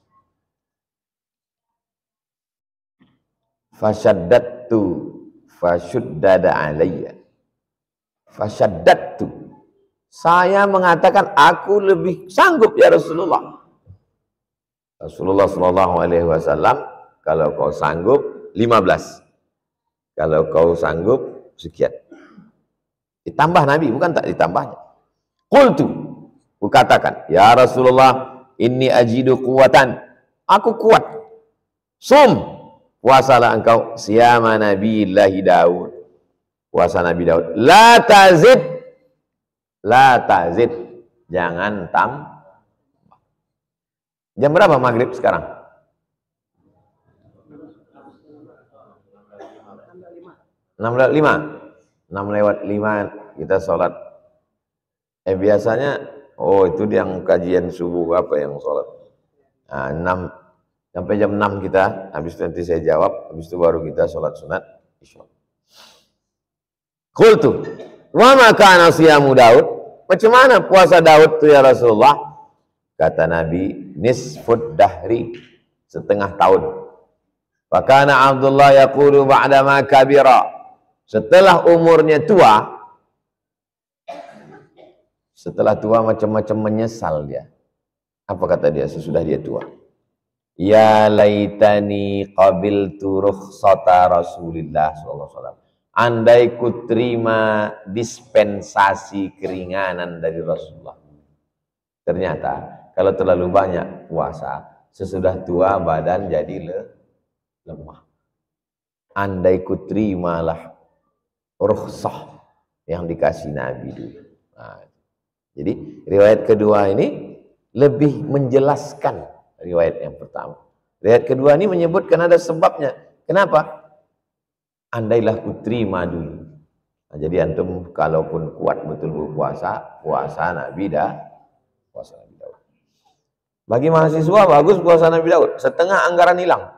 Fasyaddatu fashuddada alayya. Fasyaddatu. Saya mengatakan aku lebih sanggup ya Rasulullah. Rasulullah SAW, kalau kau sanggup 15. Kalau kau sanggup sekian. Ditambah Nabi, bukan tak ditambahnya. Qultu, kukatakan, ya Rasulullah, inni ajidu quwatan. Aku kuat. Sum, puasalah engkau siyama Nabiillahi Daud. puasa Nabi Daud. La tazid, la tazid, jangan Jam berapa maghrib sekarang? 6:05 kita sholat. Biasanya, itu yang kajian subuh apa yang sholat. Nah, sampai jam 6 kita, habis itu nanti saya jawab, habis itu baru kita sholat sunat isya. Qultu, wa ma kana siyamu Daud? Macam mana puasa Daud itu ya Rasulullah? Kata Nabi, nisfud dahri, setengah tahun. Wa kana Abdullah yaqulu ba'da ma kabira, setelah umurnya tua, macam-macam menyesal dia. Apa kata dia sesudah dia tua? Ya laitani qabiltu rukhsata Rasulillah sallallahu alaihi wasallam. Andai ku terima dispensasi keringanan dari Rasulullah. Ternyata kalau terlalu banyak puasa, sesudah tua badan jadi lemah. Andai ku terimalah rukhsah yang dikasih Nabi dulu. Nah, jadi riwayat kedua ini lebih menjelaskan riwayat yang pertama. Riwayat kedua ini menyebutkan ada sebabnya. Kenapa? Andailah ku terima dulu. Nah, jadi antum kalaupun kuat betul berpuasa, puasa Nabi Daud. Bagi mahasiswa bagus puasa Nabi Daud, setengah anggaran hilang.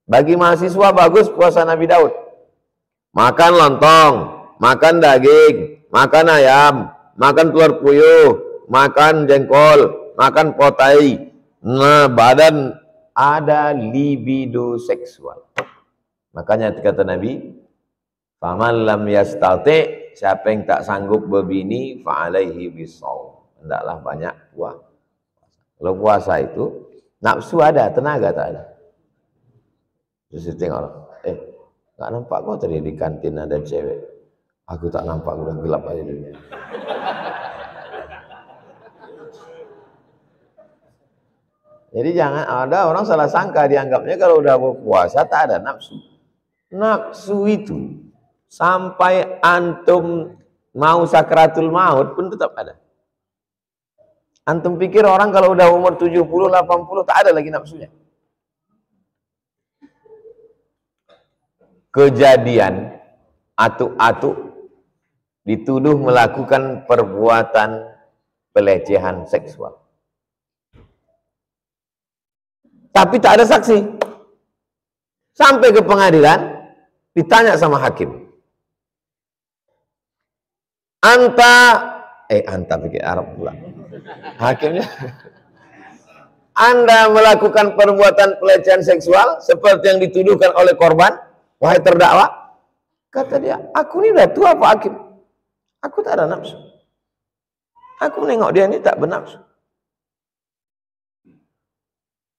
Bagi mahasiswa bagus puasa Nabi Daud. Makan lontong, makan daging, makan ayam, makan telur puyuh, makan jengkol, makan potai. Nah, badan ada libido seksual. Makanya kata Nabi, faman lam yastati, siapa yang tak sanggup berbini, fa'alaihi bisawm, hendaklah banyak puasa. Kalau puasa itu nafsu ada, tenaga tak ada. Terus tengok, nggak nampak kau tadi di kantin ada cewek. Aku tak nampak, udah gelap aja dunia. Jadi jangan ada orang salah sangka, dianggapnya kalau udah berpuasa tak ada nafsu. Nafsu itu sampai antum mau sakratul maut pun tetap ada. Antum pikir orang kalau udah umur 70, 80 tak ada lagi nafsunya. Kejadian atuk-atuk dituduh melakukan perbuatan pelecehan seksual. Tapi tak ada saksi. Sampai ke pengadilan, ditanya sama hakim. Anta pikir Arab pula. Hakimnya, Anda melakukan perbuatan pelecehan seksual seperti yang dituduhkan oleh korban, wahai terdakwa. Kata dia, aku ini udah tua Pak Hakim. Aku tak ada nafsu. Aku nengok dia ini tak bernafsu.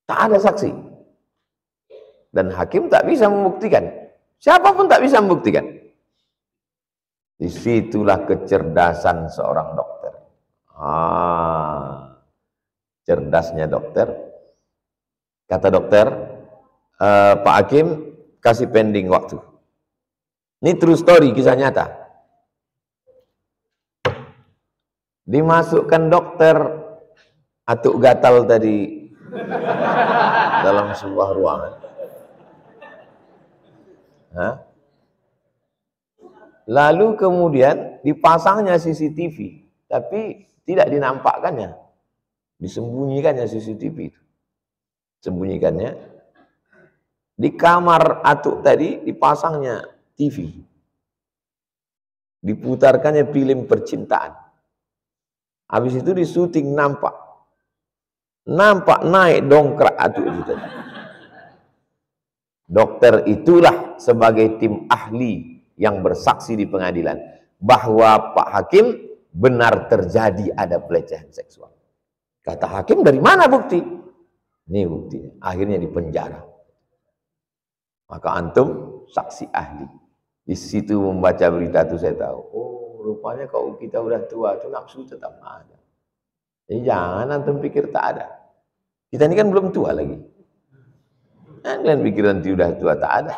Tak ada saksi. Dan hakim tak bisa membuktikan. Siapapun tak bisa membuktikan. Disitulah kecerdasan seorang dokter. Cerdasnya dokter. Kata dokter, Pak Hakim kasih pending waktu. Ini true story, kisah nyata. Dimasukkan dokter atuk gatal tadi dalam sebuah ruangan. Lalu kemudian dipasangnya CCTV, tapi tidak dinampakkannya, disembunyikannya CCTV itu, sembunyikannya di kamar atuk tadi dipasangnya TV, diputarkannya film percintaan. Habis itu di syuting nampak naik dongkrak atuk itu tadi. Dokter itulah sebagai tim ahli yang bersaksi di pengadilan bahwa Pak Hakim benar terjadi ada pelecehan seksual. Kata hakim, dari mana bukti? Ini buktinya. Akhirnya dipenjara. Maka antum saksi ahli. Di situ membaca berita itu saya tahu. Oh, rupanya kalau kita udah tua itu nafsu tetap ada. Jadi jangan antum pikir tak ada. Kita ini kan belum tua lagi. Kalian pikir nanti udah tua tak ada.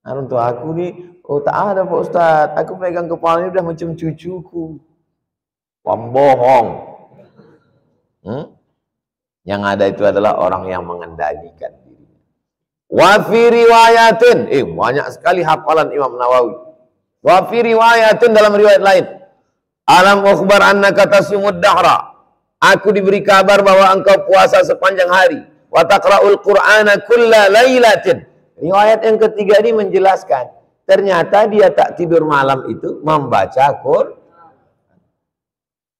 Orang tua aku nih, oh tak ada Pak Ustadz, aku pegang kepalanya udah macam cucuku. Pembohong. Yang ada itu adalah orang yang mengendalikan diri. Wa fi riwayatin, banyak sekali hafalan Imam Nawawi. Wa fi riwayatin, dalam riwayat lain, alam ukhbar annaka tasumud dahra, aku diberi kabar bahwa engkau puasa sepanjang hari. Wa taqra'ul qur'ana kulla lailatin. Riwayat yang ketiga ini menjelaskan, ternyata dia tak tidur malam itu membaca Quran.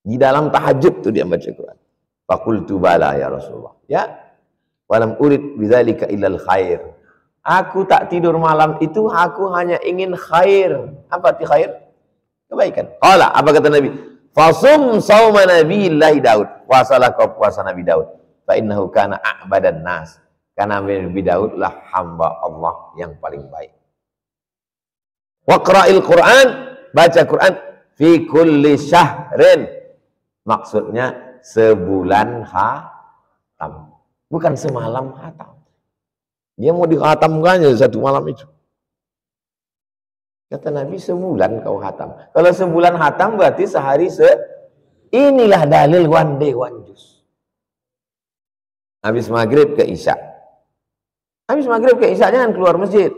Di dalam tahajud tuh dia baca Quran. Faqultu bala ya Rasulullah. Ya. Walam urid bidzalika illal khair. Aku tak tidur malam itu, aku hanya ingin khair. Apa arti khair? Kebaikan. Qala, apa kata Nabi? Fasum sauma Nabiyillahi Daud. Puasalah kau puasa Nabi Daud. Fa innahu kana a'badan nas. Karena Nabi Daud lah hamba Allah yang paling baik. Waqra'il Quran, baca Quran fi kulli syahrin. Maksudnya sebulan hatam. Bukan semalam hatam. Dia mau dikhatamkan satu malam itu. Kata Nabi, sebulan kau hatam. Kalau sebulan hatam berarti sehari inilah dalil one day one juice. Habis maghrib ke isya. Habis maghrib ke isya jangan keluar masjid.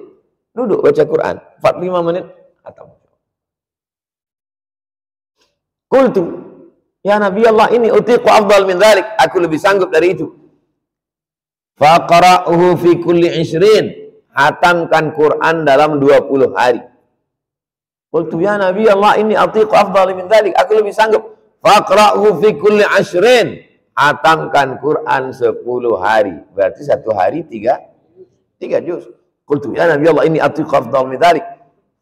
Duduk baca Quran. 45 menit hatam. Qultu, ya Nabi Allah, ini utiqu afdal min dhalik. Aku lebih sanggup dari itu. Faqra'uhu fi kulli 20. Hatamkan Quran dalam 20 hari. Qultu ya Nabi Allah, ini utiqu afdal min dhalik. Aku lebih sanggup. Faqra'uhu fi kulli 20. Hatamkan Quran 10 hari. Berarti satu hari 3 juz. Qultu ya Nabi Allah, ini utiqu afdal min dhalik.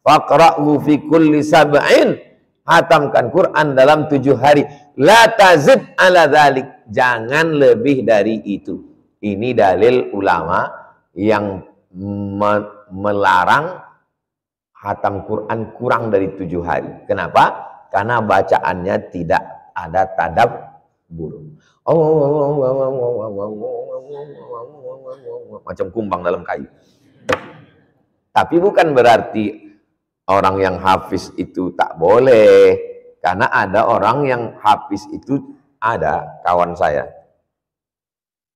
Faqra'uhu fi kulli 7. Hatamkan Quran dalam 7 hari. La tazid ala dhalik. Jangan lebih dari itu. Ini dalil ulama yang melarang hatam Quran kurang dari 7 hari. Kenapa? Karena bacaannya tidak ada tadabbur. Macam kumbang dalam kayu. Tapi bukan berarti orang yang hafiz itu tak boleh. Karena ada orang yang hafiz itu, ada kawan saya.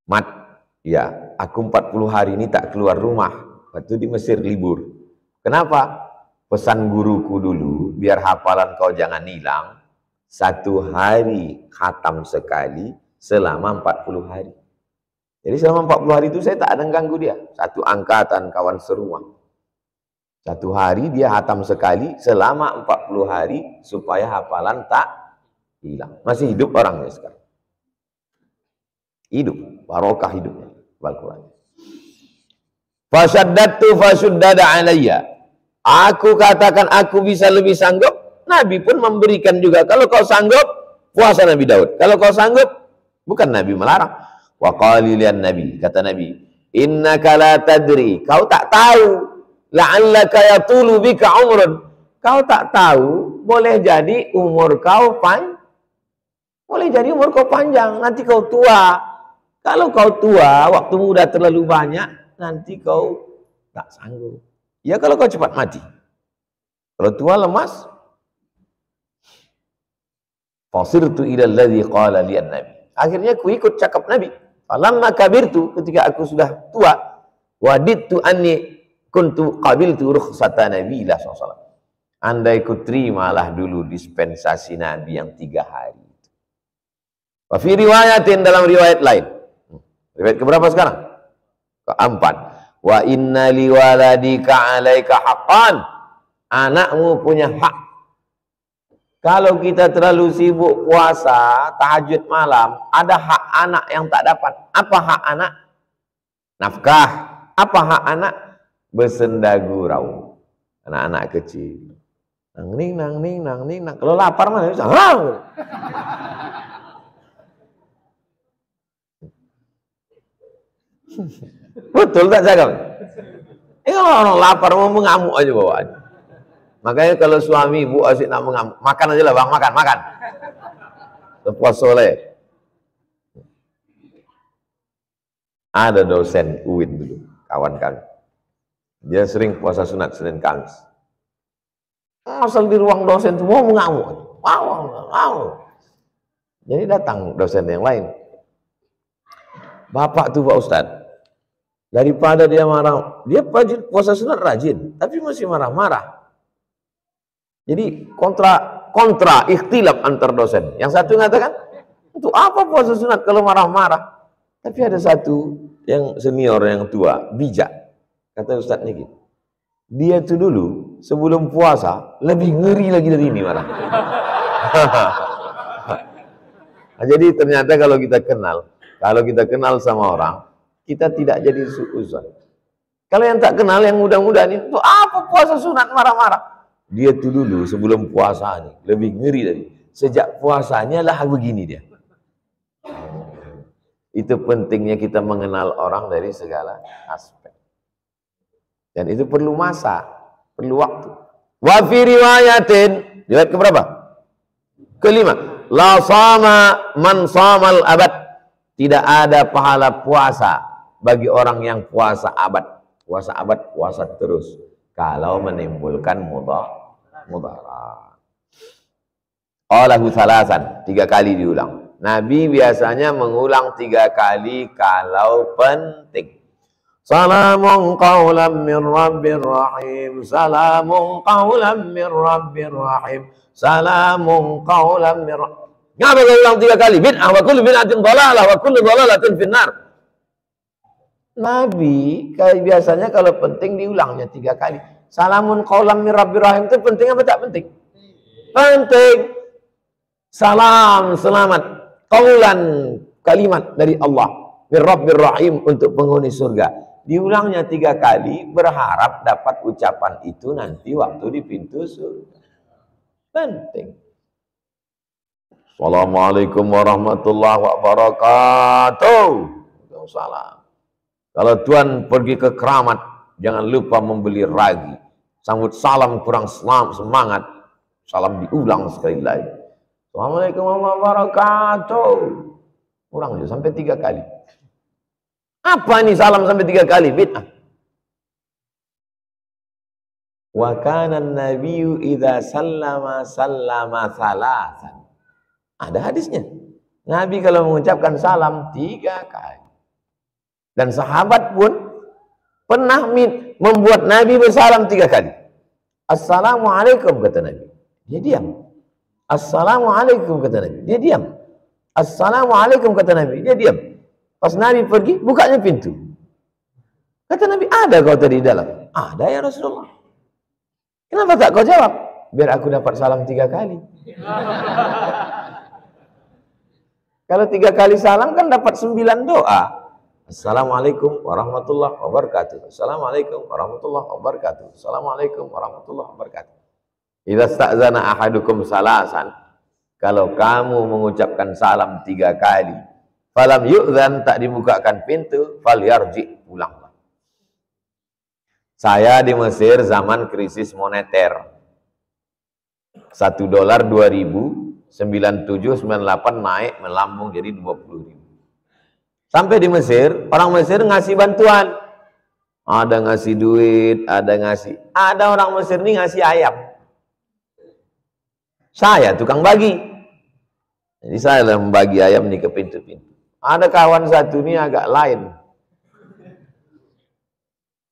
Mat, ya, aku 40 hari ini tak keluar rumah. Waktu di Mesir libur. Kenapa? Pesan guruku dulu, biar hafalan kau jangan hilang. 1 hari khatam sekali selama 40 hari. Jadi selama 40 hari itu saya tak ada ganggu dia. Satu angkatan kawan serumah. 1 hari dia hatam sekali selama 40 hari supaya hafalan tak hilang. Masih hidup orangnya sekarang. Hidup, barokah hidupnya. Al-Quran. Fasyaddatu fasyaddada alayya. Aku katakan aku bisa lebih sanggup. Nabi pun memberikan juga. Kalau kau sanggup, puasa Nabi Daud. Kalau kau sanggup, bukan Nabi melarang. Wa qalilan Nabi, kata Nabi, innaka la tadri, kau tak tahu. La'allaka yatulu bika umrun. Kau tak tahu, boleh jadi umur kau panjang, nanti kau tua. Kalau kau tua, waktu muda terlalu banyak, nanti kau tak sanggup. Ya kalau kau cepat mati. Kalau tua lemas, fasirtu ila alladhi qala li an-nabi. Akhirnya ku ikut cakap Nabi. Falamma kabirtu, ketika aku sudah tua, wadidtu anni kuntu qabiltu rukhsata Nabi SAW. Andai ku terimalah dulu dispensasi Nabi yang 3 hari. Wa fi riwayatin, dalam riwayat lain. Riwayat keberapa sekarang? Keempat. Wa inna liwaladika 'alaika haqqan. Anakmu punya hak. Kalau kita terlalu sibuk puasa, tahajud malam, ada hak anak yang tak dapat. Apa hak anak? Nafkah. Apa hak anak? Bersenda gurau. Anak-anak kecil. Nang ning nang ning nang ning nang. Kalau lapar mana bisa? Betul tak cakap? Kalau orang lapar mau mengamuk aja bawaan. Makanya kalau suami ibu asyik nak mengamuk, makan aja lah bang, makan. Lepas soleh. Ada dosen UIN dulu, kawan kami. Dia sering puasa sunat Senin Kamis. Asal di ruang dosen itu mau mengamuk. Wow. Jadi datang dosen yang lain. Bapak tuh Pak Ustadz, daripada dia marah, dia puasa sunat rajin, tapi masih marah-marah. Jadi kontra ikhtilaf antar dosen. Yang satu mengatakan, untuk apa puasa sunat kalau marah-marah? Tapi ada satu yang senior, yang tua, bijak. Kata Ustadznya gitu, dia itu dulu sebelum puasa lebih ngeri lagi dari ini marah. Nah, jadi ternyata kalau kita kenal sama orang, kita tidak jadi suuzon. Kalau yang tak kenal, yang mudah-mudahan itu apa puasa sunat marah-marah? Dia itu dulu sebelum puasa nih lebih ngeri dari. Sejak puasanya lah begini dia. Itu pentingnya kita mengenal orang dari segala aspek. Dan itu perlu masa, perlu waktu. Wa fi riwayatin, riwayat keberapa? Kelima, la sama man samal abad. Tidak ada pahala puasa bagi orang yang puasa abad. Puasa abad, puasa terus. Kalau menimbulkan mudarat. Qalahu salasan, 3 kali diulang. Nabi biasanya mengulang 3 kali kalau penting. Salamun qawlan min rabbir rahim. Salamun qawlan min rabbir rahim. Salamun qawlan min rabbir. Ngapa kau ulang 3 kali? Bid'ah wa kullu bid'atin dhalalah wa kullu dhalalatin finnar. Nabi biasanya kalau penting diulangnya 3 kali. Salamun qawlan min rabbir rahim itu penting apa tak penting? Penting. Salam, selamat. Qawlan, kalimat dari Allah. Min rabbir rahim, untuk penghuni surga. Diulangnya 3 kali, berharap dapat ucapan itu nanti waktu di pintu surga. Penting. Assalamualaikum warahmatullahi wabarakatuh. Salam. Kalau Tuhan pergi ke keramat, jangan lupa membeli ragi. Sambut salam kurang semangat, salam diulang sekali lagi. Assalamualaikum warahmatullahi wabarakatuh. Ulang sampai 3 kali. Apa ini salam sampai 3 kali? Bid'ah. Wa kana an-nabiyyu idza sallama salasan. Ada hadisnya. Nabi kalau mengucapkan salam 3 kali. Dan sahabat pun pernah membuat Nabi bersalam 3 kali. Assalamualaikum, kata Nabi. Dia diam. Assalamualaikum, kata Nabi. Dia diam. Assalamualaikum, kata Nabi. Dia diam. Pas Nabi pergi, bukanya pintu. Kata Nabi, ada kau tadi di dalam? Ada ya Rasulullah. Kenapa tak kau jawab? Biar aku dapat salam 3 kali. Kalau 3 kali salam kan dapat 9 doa. Assalamualaikum warahmatullahi wabarakatuh. Assalamualaikum warahmatullahi wabarakatuh. Assalamualaikum warahmatullahi wabarakatuh. Idza sta'zana ahadukum salasan. Kalau kamu mengucapkan salam 3 kali, falam yu'zan, tak dibukakan pintu, falyarji, pulanglah. Saya di Mesir zaman krisis moneter. $1 2000, 97, 98 naik melambung jadi 20.000. Sampai di Mesir, orang Mesir ngasih bantuan. Ada ngasih duit, ada orang Mesir ini ngasih ayam. Saya tukang bagi. Jadi saya lah membagi ayam ini ke pintu-pintu. Ada kawan satu ini agak lain.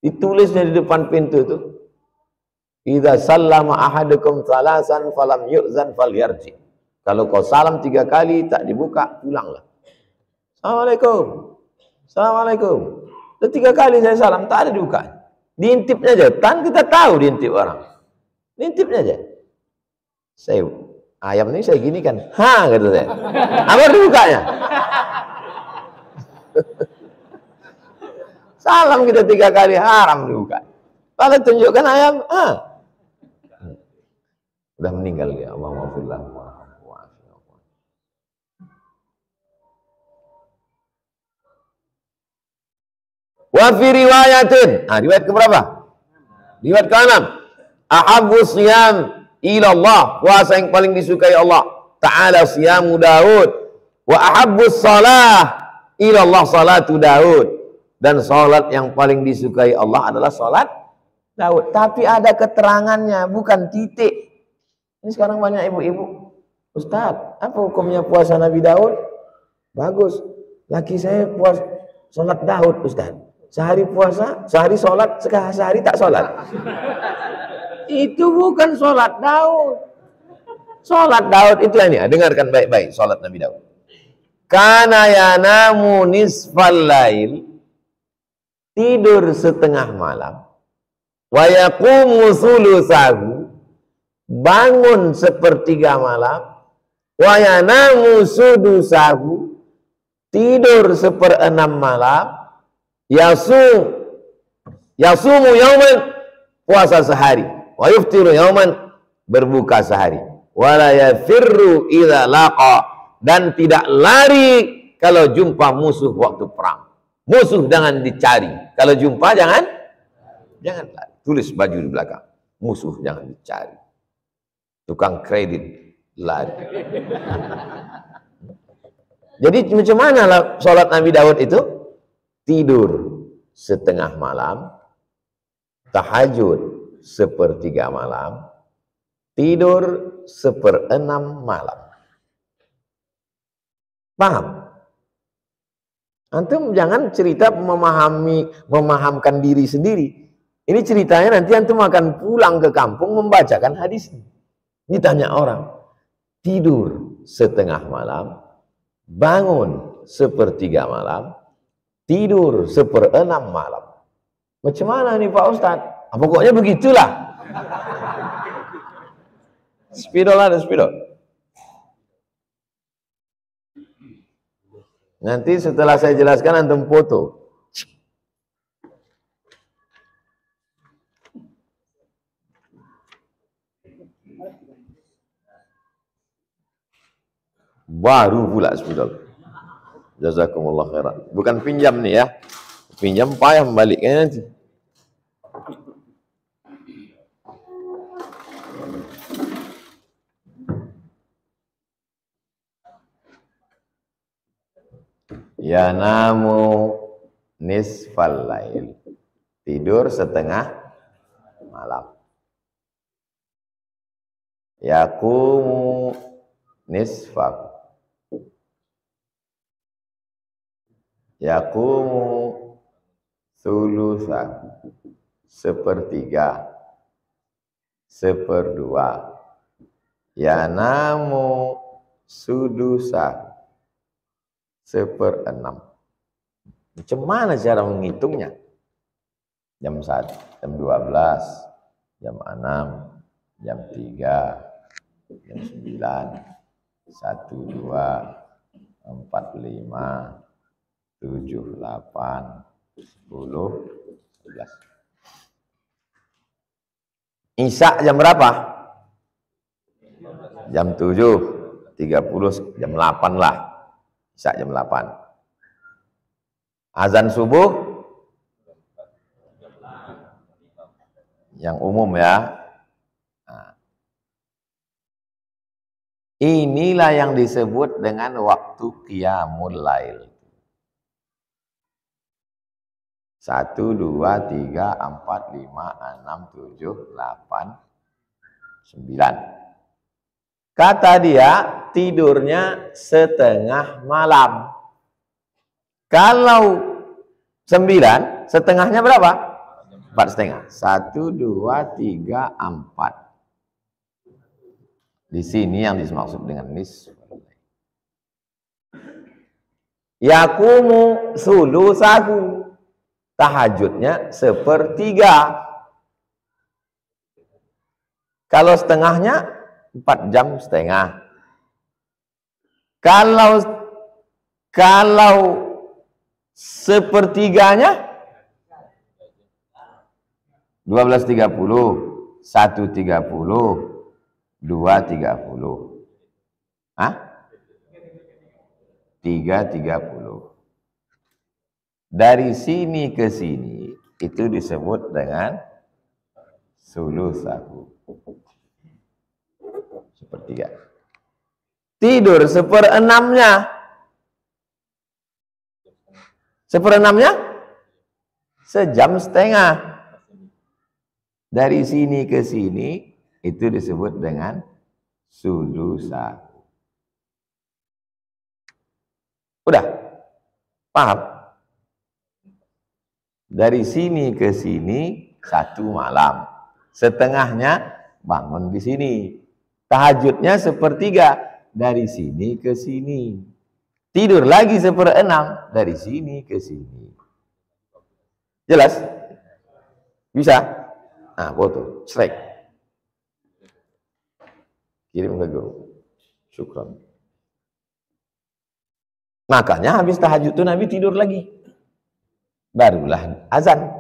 Ditulisnya di depan pintu itu. Idza sallama ahadukum salasan falam yu'zan falyarji. Kalau kau salam 3 kali tak dibuka, pulanglah. Assalamualaikum. Assalamualaikum. Dan 3 kali saya salam tak ada dibuka. Diintipnya aja. Kan kita tahu diintip orang. Diintipnya aja. Ayam ini saya gini kan. Ha, kata saya. Apa dibukanya? Salam kita 3 kali, haram dibuka. Kalau tunjukkan ayam, udah meninggal dia. Allahumma fillah. Wa fi riwayatin. Riwayat keberapa? Riwayat ke-6. Ahabbu siyam ila Allah. Puasa yang paling disukai Allah Ta'ala siyamu Daud. Wa ahabbu salah ila Allah salatu Daud. Dan salat yang paling disukai Allah adalah salat Daud. Tapi ada keterangannya, bukan titik. Ini sekarang banyak ibu-ibu, Ustaz, apa hukumnya puasa Nabi Daud? Bagus. Laki saya puas sholat Daud, Ustaz. Sehari puasa, sehari sholat, sehari tak sholat. Itu bukan sholat Daud. Sholat Daud itu ini, dengarkan baik-baik sholat Nabi Daud. Kana yanamu nisfal lail, tidur setengah malam. Wa yaqumu thulutsahu, bangun sepertiga malam. Wa yanamu sudusahu, tidur seperenam malam. Yasumu yauman, puasa sehari. Wa yuftiru yauman, berbuka sehari. Wa la yafirru idza laqa, dan tidak lari kalau jumpa musuh waktu perang. Musuh jangan dicari. Kalau jumpa jangan lari. Tulis baju di belakang. Musuh jangan dicari. Tukang kredit lari. Jadi macam mana lah sholat Nabi Daud itu? Tidur setengah malam, tahajud sepertiga malam, tidur seperenam malam. Paham? Antum jangan cerita memahamkan diri sendiri. Ini ceritanya nanti antum akan pulang ke kampung membacakan hadis ini. Ditanya orang, tidur setengah malam, bangun sepertiga malam, tidur seperenam malam. Macam mana nih Pak Ustadz? Pokoknya begitulah. Spidol ada spidol. Nanti setelah saya jelaskan antum foto. Baru pula spidol. Jazakumullah khairan. Bukan pinjam nih ya. Pinjam payah membaliknya nanti. Ya namu nisfal lail, tidur setengah malam. Yaqumu nisfak, yaqumu sulusak, sepertiga, seperdua. Yanamu sudusak, seperenam. Macam mana cara menghitungnya? Jam 1, jam 12, jam 6, jam 3, jam 9, 1, 2, 4, 5, 7, 8, 10, 11. Isya jam berapa? Jam 7, 30, jam 8 lah. Isya jam 8. Azan subuh yang umum ya. Nah, inilah yang disebut dengan waktu qiyamul lail. 1, 2, 3, 4, 5, 6, 7, 8, 9. Kata dia tidurnya setengah malam. Kalau 9, setengahnya berapa? 4,5. 1, 2, 3, 4. Di sini yang dimaksud dengan nisf. Yaqumu sulusahu, tahajudnya sepertiga. Kalau setengahnya 4 jam setengah. Kalau sepertiganya 12.30, 1.30, 2.30. Hah? 3.30. Dari sini ke sini itu disebut dengan sulusahu. Sepertiga. Tidur seperenamnya. Seperenamnya? Sejam setengah. Dari sini ke sini itu disebut dengan sulusa. Udah? Paham? Dari sini ke sini 1 malam. Setengahnya bangun di sini. Tahajudnya 1/3 dari sini ke sini. Tidur lagi 1/6 dari sini ke sini. Jelas? Bisa? Nah, foto, strike. Kirim ke guru. Syukran. Makanya habis tahajud itu Nabi tidur lagi. Barulah azan.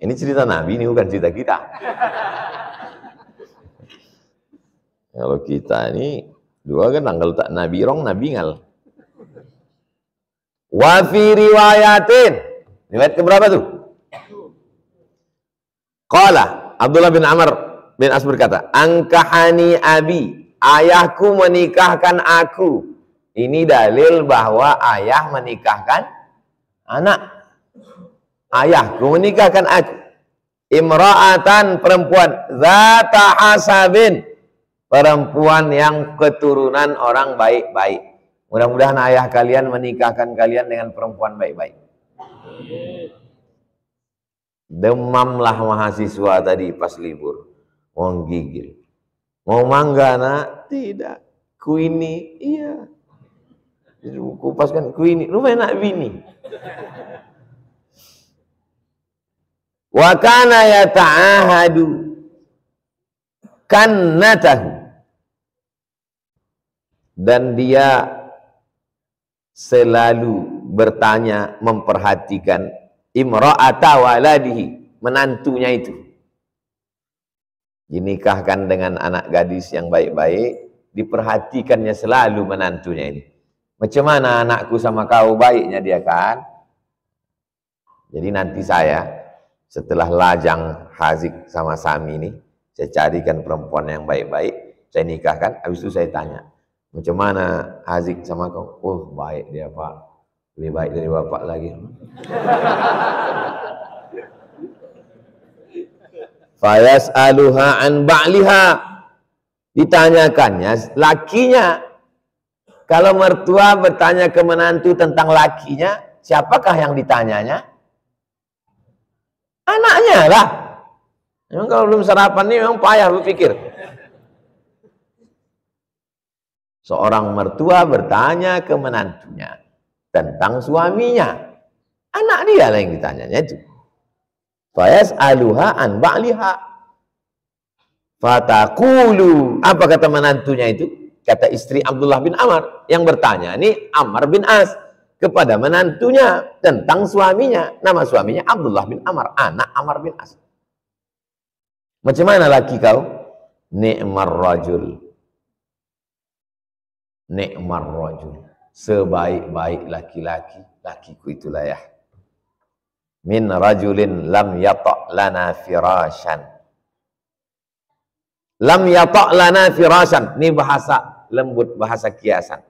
Ini cerita Nabi, ini bukan cerita kita. Kalau kita ini dua kan tanggal tak Nabi rong, Nabi ngal. Wa fi riwayatin. Riwayat keberapa tuh? Qala Abdullah bin Amr bin As berkata, angkahani abi, ayahku menikahkan aku. Ini dalil bahwa ayah menikahkan anak. Ayahku menikahkan aku. Imra'atan, perempuan zata hasabin, perempuan yang keturunan orang baik-baik. Mudah-mudahan ayah kalian menikahkan kalian dengan perempuan baik-baik. Demamlah mahasiswa tadi pas libur. Mau gigil. Mau mangga nak? Tidak. Kuini, iya. Kupaskan kuini. Lu enak bini. Wa kana yata'ahadu kannatahu, dan dia selalu bertanya, memperhatikan imra'ata waladihi, menantunya itu. Dinikahkan dengan anak gadis yang baik-baik, diperhatikannya selalu menantunya ini. Macam mana anakku sama kau, baiknya dia kan? Jadi nanti saya setelah lajang Hazik sama Sami ini, saya carikan perempuan yang baik-baik, saya nikahkan, habis itu saya tanya, macam mana Hazik sama kau? Oh, baik dia Pak, lebih baik dari bapak lagi. Fayas'aluha an ba'liha, ditanyakannya lakinya. Kalau mertua bertanya ke menantu tentang lakinya, siapakah yang ditanyanya? Anaknya lah. Memang kalau belum sarapan ini memang payah berpikir. Seorang mertua bertanya ke menantunya tentang suaminya. Anak dia lah yang ditanyanya itu. Fayas'aluha an ba'liha. Fataqulu. Apa kata menantunya itu? Kata istri Abdullah bin Amr yang bertanya. Ini Amr bin As kepada menantunya tentang suaminya. Nama suaminya Abdullah bin Amr, anak Amr bin As. Macam mana laki kau? Ni'mar rajul. Ni'mar rajul. Sebaik-baik laki-laki, lakiku itulah ya. Min rajulin lam yata' lana firashan. Lam yata' lana firashan. Ini bahasa lembut, bahasa kiasan.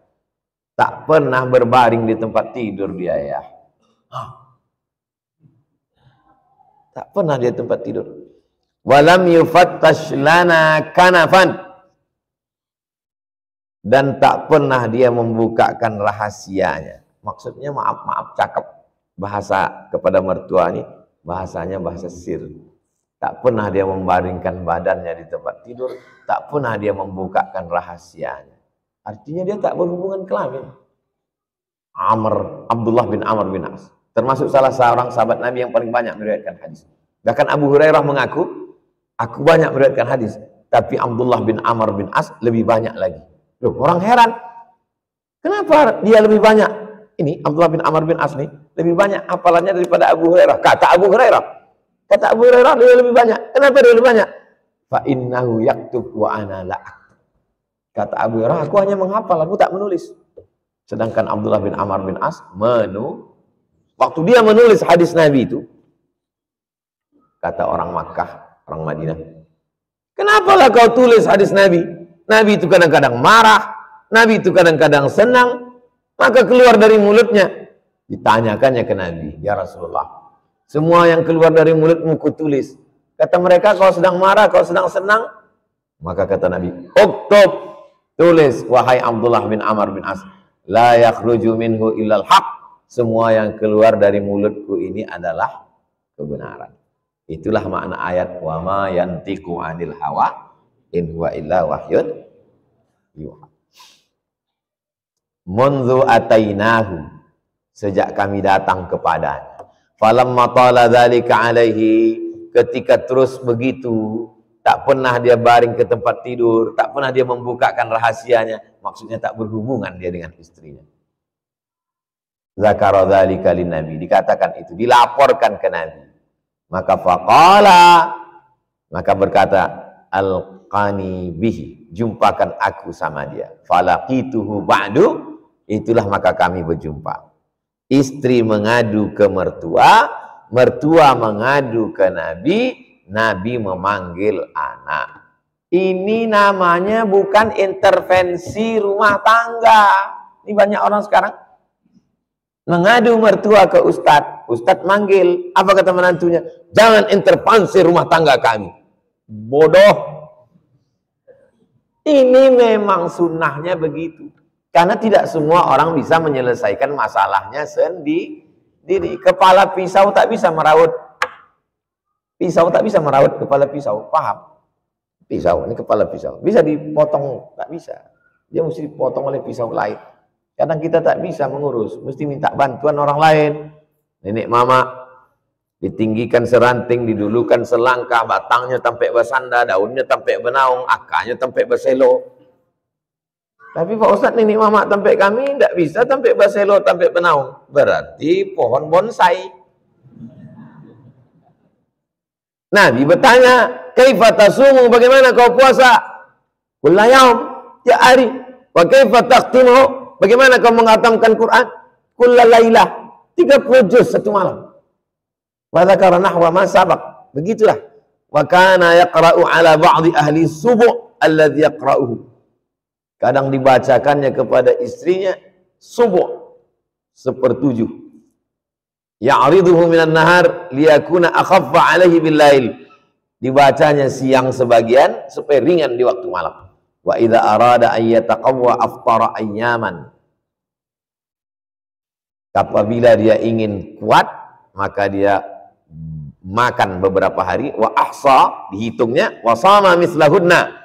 Tak pernah berbaring di tempat tidur dia ya. Tak pernah dia tempat tidur. Walam yufattash lana kanafan. Dan tak pernah dia membukakan rahasianya. Maksudnya maaf-maaf cakap. Bahasa kepada mertua ini, bahasanya bahasa sir. Tak pernah dia membaringkan badannya di tempat tidur. Tak pernah dia membukakan rahasianya. Artinya dia tak berhubungan kelamin. Abdullah bin Amr bin As termasuk salah seorang sahabat Nabi yang paling banyak meriwayatkan hadis. Bahkan Abu Hurairah mengaku, aku banyak meriwayatkan hadis, tapi Abdullah bin Amr bin As lebih banyak lagi. Loh, orang heran, kenapa dia lebih banyak? Ini Abdullah bin Amr bin As nih lebih banyak hafalannya daripada Abu Hurairah. Kata Abu Hurairah dia lebih banyak. Kenapa dia lebih banyak? Fa innahu yaktub wa ana la. Kata Abu Hurairah, aku hanya menghafal, aku tak menulis. Sedangkan Abdullah bin Amr bin As waktu dia menulis hadis Nabi itu, kata orang Makkah, orang Madinah, kenapalah kau tulis hadis Nabi? Nabi itu kadang-kadang marah, Nabi itu kadang-kadang senang, maka keluar dari mulutnya. Ditanyakannya ke Nabi, ya Rasulullah, semua yang keluar dari mulutmu kutulis. Kata mereka, kau sedang marah, kau sedang senang. Maka kata Nabi, uktub, tulis, wahai Abdullah bin Amr bin As, la yakhruju minhu illal haq. Semua yang keluar dari mulutku ini adalah kebenaran. Itulah makna ayat wa ma yantiqu 'anil hawa in huwa illa wahyun yuha. Mundu atainahu, sejak kami datang kepadanya. Falamma tala dzalika alaihi, ketika terus begitu, tak pernah dia baring ke tempat tidur, tak pernah dia membukakan rahasianya, maksudnya tak berhubungan dia dengan istrinya. Zakara dzalika lin nabi, dikatakan itu, dilaporkan ke Nabi. Maka faqala, maka berkata, alqani bihi, jumpakan aku sama dia. Falaqituhu ba'du, itulah maka kami berjumpa. Istri mengadu ke mertua, mertua mengadu ke Nabi, Nabi memanggil anak. Ini namanya bukan intervensi rumah tangga. Ini banyak orang sekarang mengadu mertua ke ustadz. Ustadz manggil, apa kata menantunya? Jangan intervensi rumah tangga kami. Bodoh. Ini memang sunnahnya begitu. Karena tidak semua orang bisa menyelesaikan masalahnya sendiri. Kepala pisau tak bisa meraut. Pisau tak bisa meraut kepala pisau. Paham? Pisau, ini kepala pisau. Bisa dipotong? Tak bisa. Dia mesti dipotong oleh pisau lain. Kadang kita tak bisa mengurus, mesti minta bantuan orang lain. Nenek mama ditinggikan seranting, didulukan selangkah, batangnya sampai bersanda, daunnya sampai benaung, akarnya sampai berselo. Tapi Pak Ustadz, nenek mama sampai kami tidak bisa sampai berselo, sampai benaung. Berarti pohon bonsai. Nabi bertanya, kaifa tasumu, bagaimana kau puasa? Kulla yaum, ya hari. Wa kaifa taqtimu, bagaimana kau menghatamkan Quran? Kulla lailah, 30 juz satu malam. Wa dzakara nahwa ma sabaq. Begitulah. Wa kana yaqra'u ala ba'di ahli subu' alladhi yaqra'uhu. Kadang dibacakannya kepada istrinya subu' 1/7. Ya'riduhu minan nahar liyakuna akhaffa 'alaihi bil lail. Dibacanya siang sebagian supaya ringan di waktu malam. Wa idza arada an yataqawwa aftara ayyaman. Apabila dia ingin kuat, maka dia makan beberapa hari. Wa ahsa, dihitungnya, wa sama mislahunna.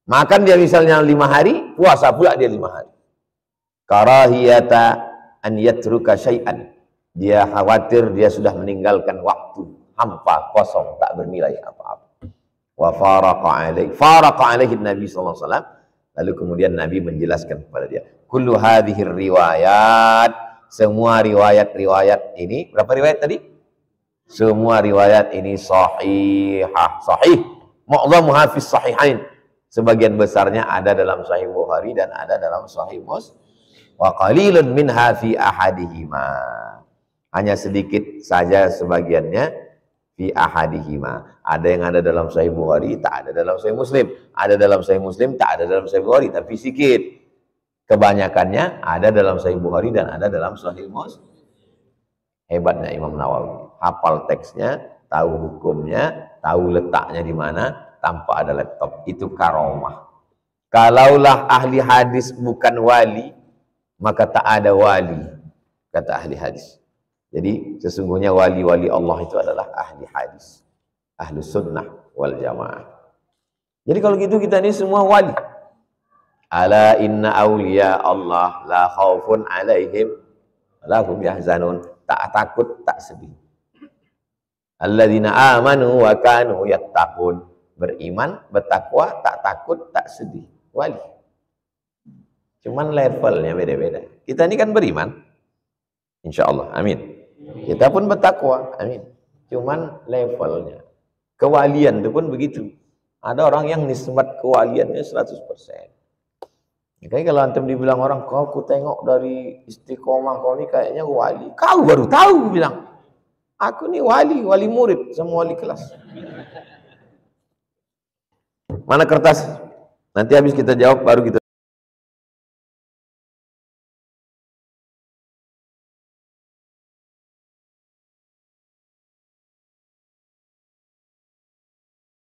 Makan dia misalnya 5 hari, puasa pula dia 5 hari. Karahiyata an yatruka syai'an. Dia khawatir dia sudah meninggalkan waktu hampa, kosong, tak bernilai apa-apa. Wa faraqa alaihi Nabi sallallahu alaihi wasallam. Lalu kemudian Nabi menjelaskan kepada dia, kullu hadhihi riwayat, semua riwayat-riwayat ini, berapa riwayat tadi? Semua riwayat ini sahihah, sahih. Mu'dhamuha fi sahihain. Sebagian besarnya ada dalam Sahih Bukhari dan ada dalam Sahih Muslim. Wa qalilun minha fi ahadihima. Hanya sedikit saja sebagiannya fi ahadihima. Ada yang ada dalam Sahih Bukhari, tak ada dalam Sahih Muslim. Ada dalam Sahih Muslim, tak ada dalam Sahih Bukhari, tapi sedikit. Kebanyakannya ada dalam Sahih Bukhari dan ada dalam Sahih Muslim. Hebatnya Imam Nawawi. Hafal teksnya, tahu hukumnya, tahu letaknya di mana, tanpa ada laptop. Itu karomah. Kalaulah ahli hadis bukan wali, maka tak ada wali, kata ahli hadis. Jadi sesungguhnya wali-wali Allah itu adalah ahli hadis, ahlu sunnah wal jamaah. Jadi kalau gitu kita ini semua wali. Ala inna awliya Allah la khaufun alaihim lahum yahzanun. Tak takut, tak sedih. Alladzina amanu wa kanu yattaqun. Beriman, bertakwa, tak takut, tak sedih. Wali. Cuman levelnya beda-beda. Kita ini kan beriman, insya Allah, amin. Kita pun bertakwa, amin. Cuman levelnya. Kewalian itu pun begitu. Ada orang yang nisbat kewaliannya 100%. Makanya kalau antum dibilang orang, kau ku tengok dari istiqomah kau ini kayaknya wali. Kau baru tahu bilang. Aku nih wali, wali murid, sama wali kelas. Mana kertas? Nanti habis kita jawab baru kita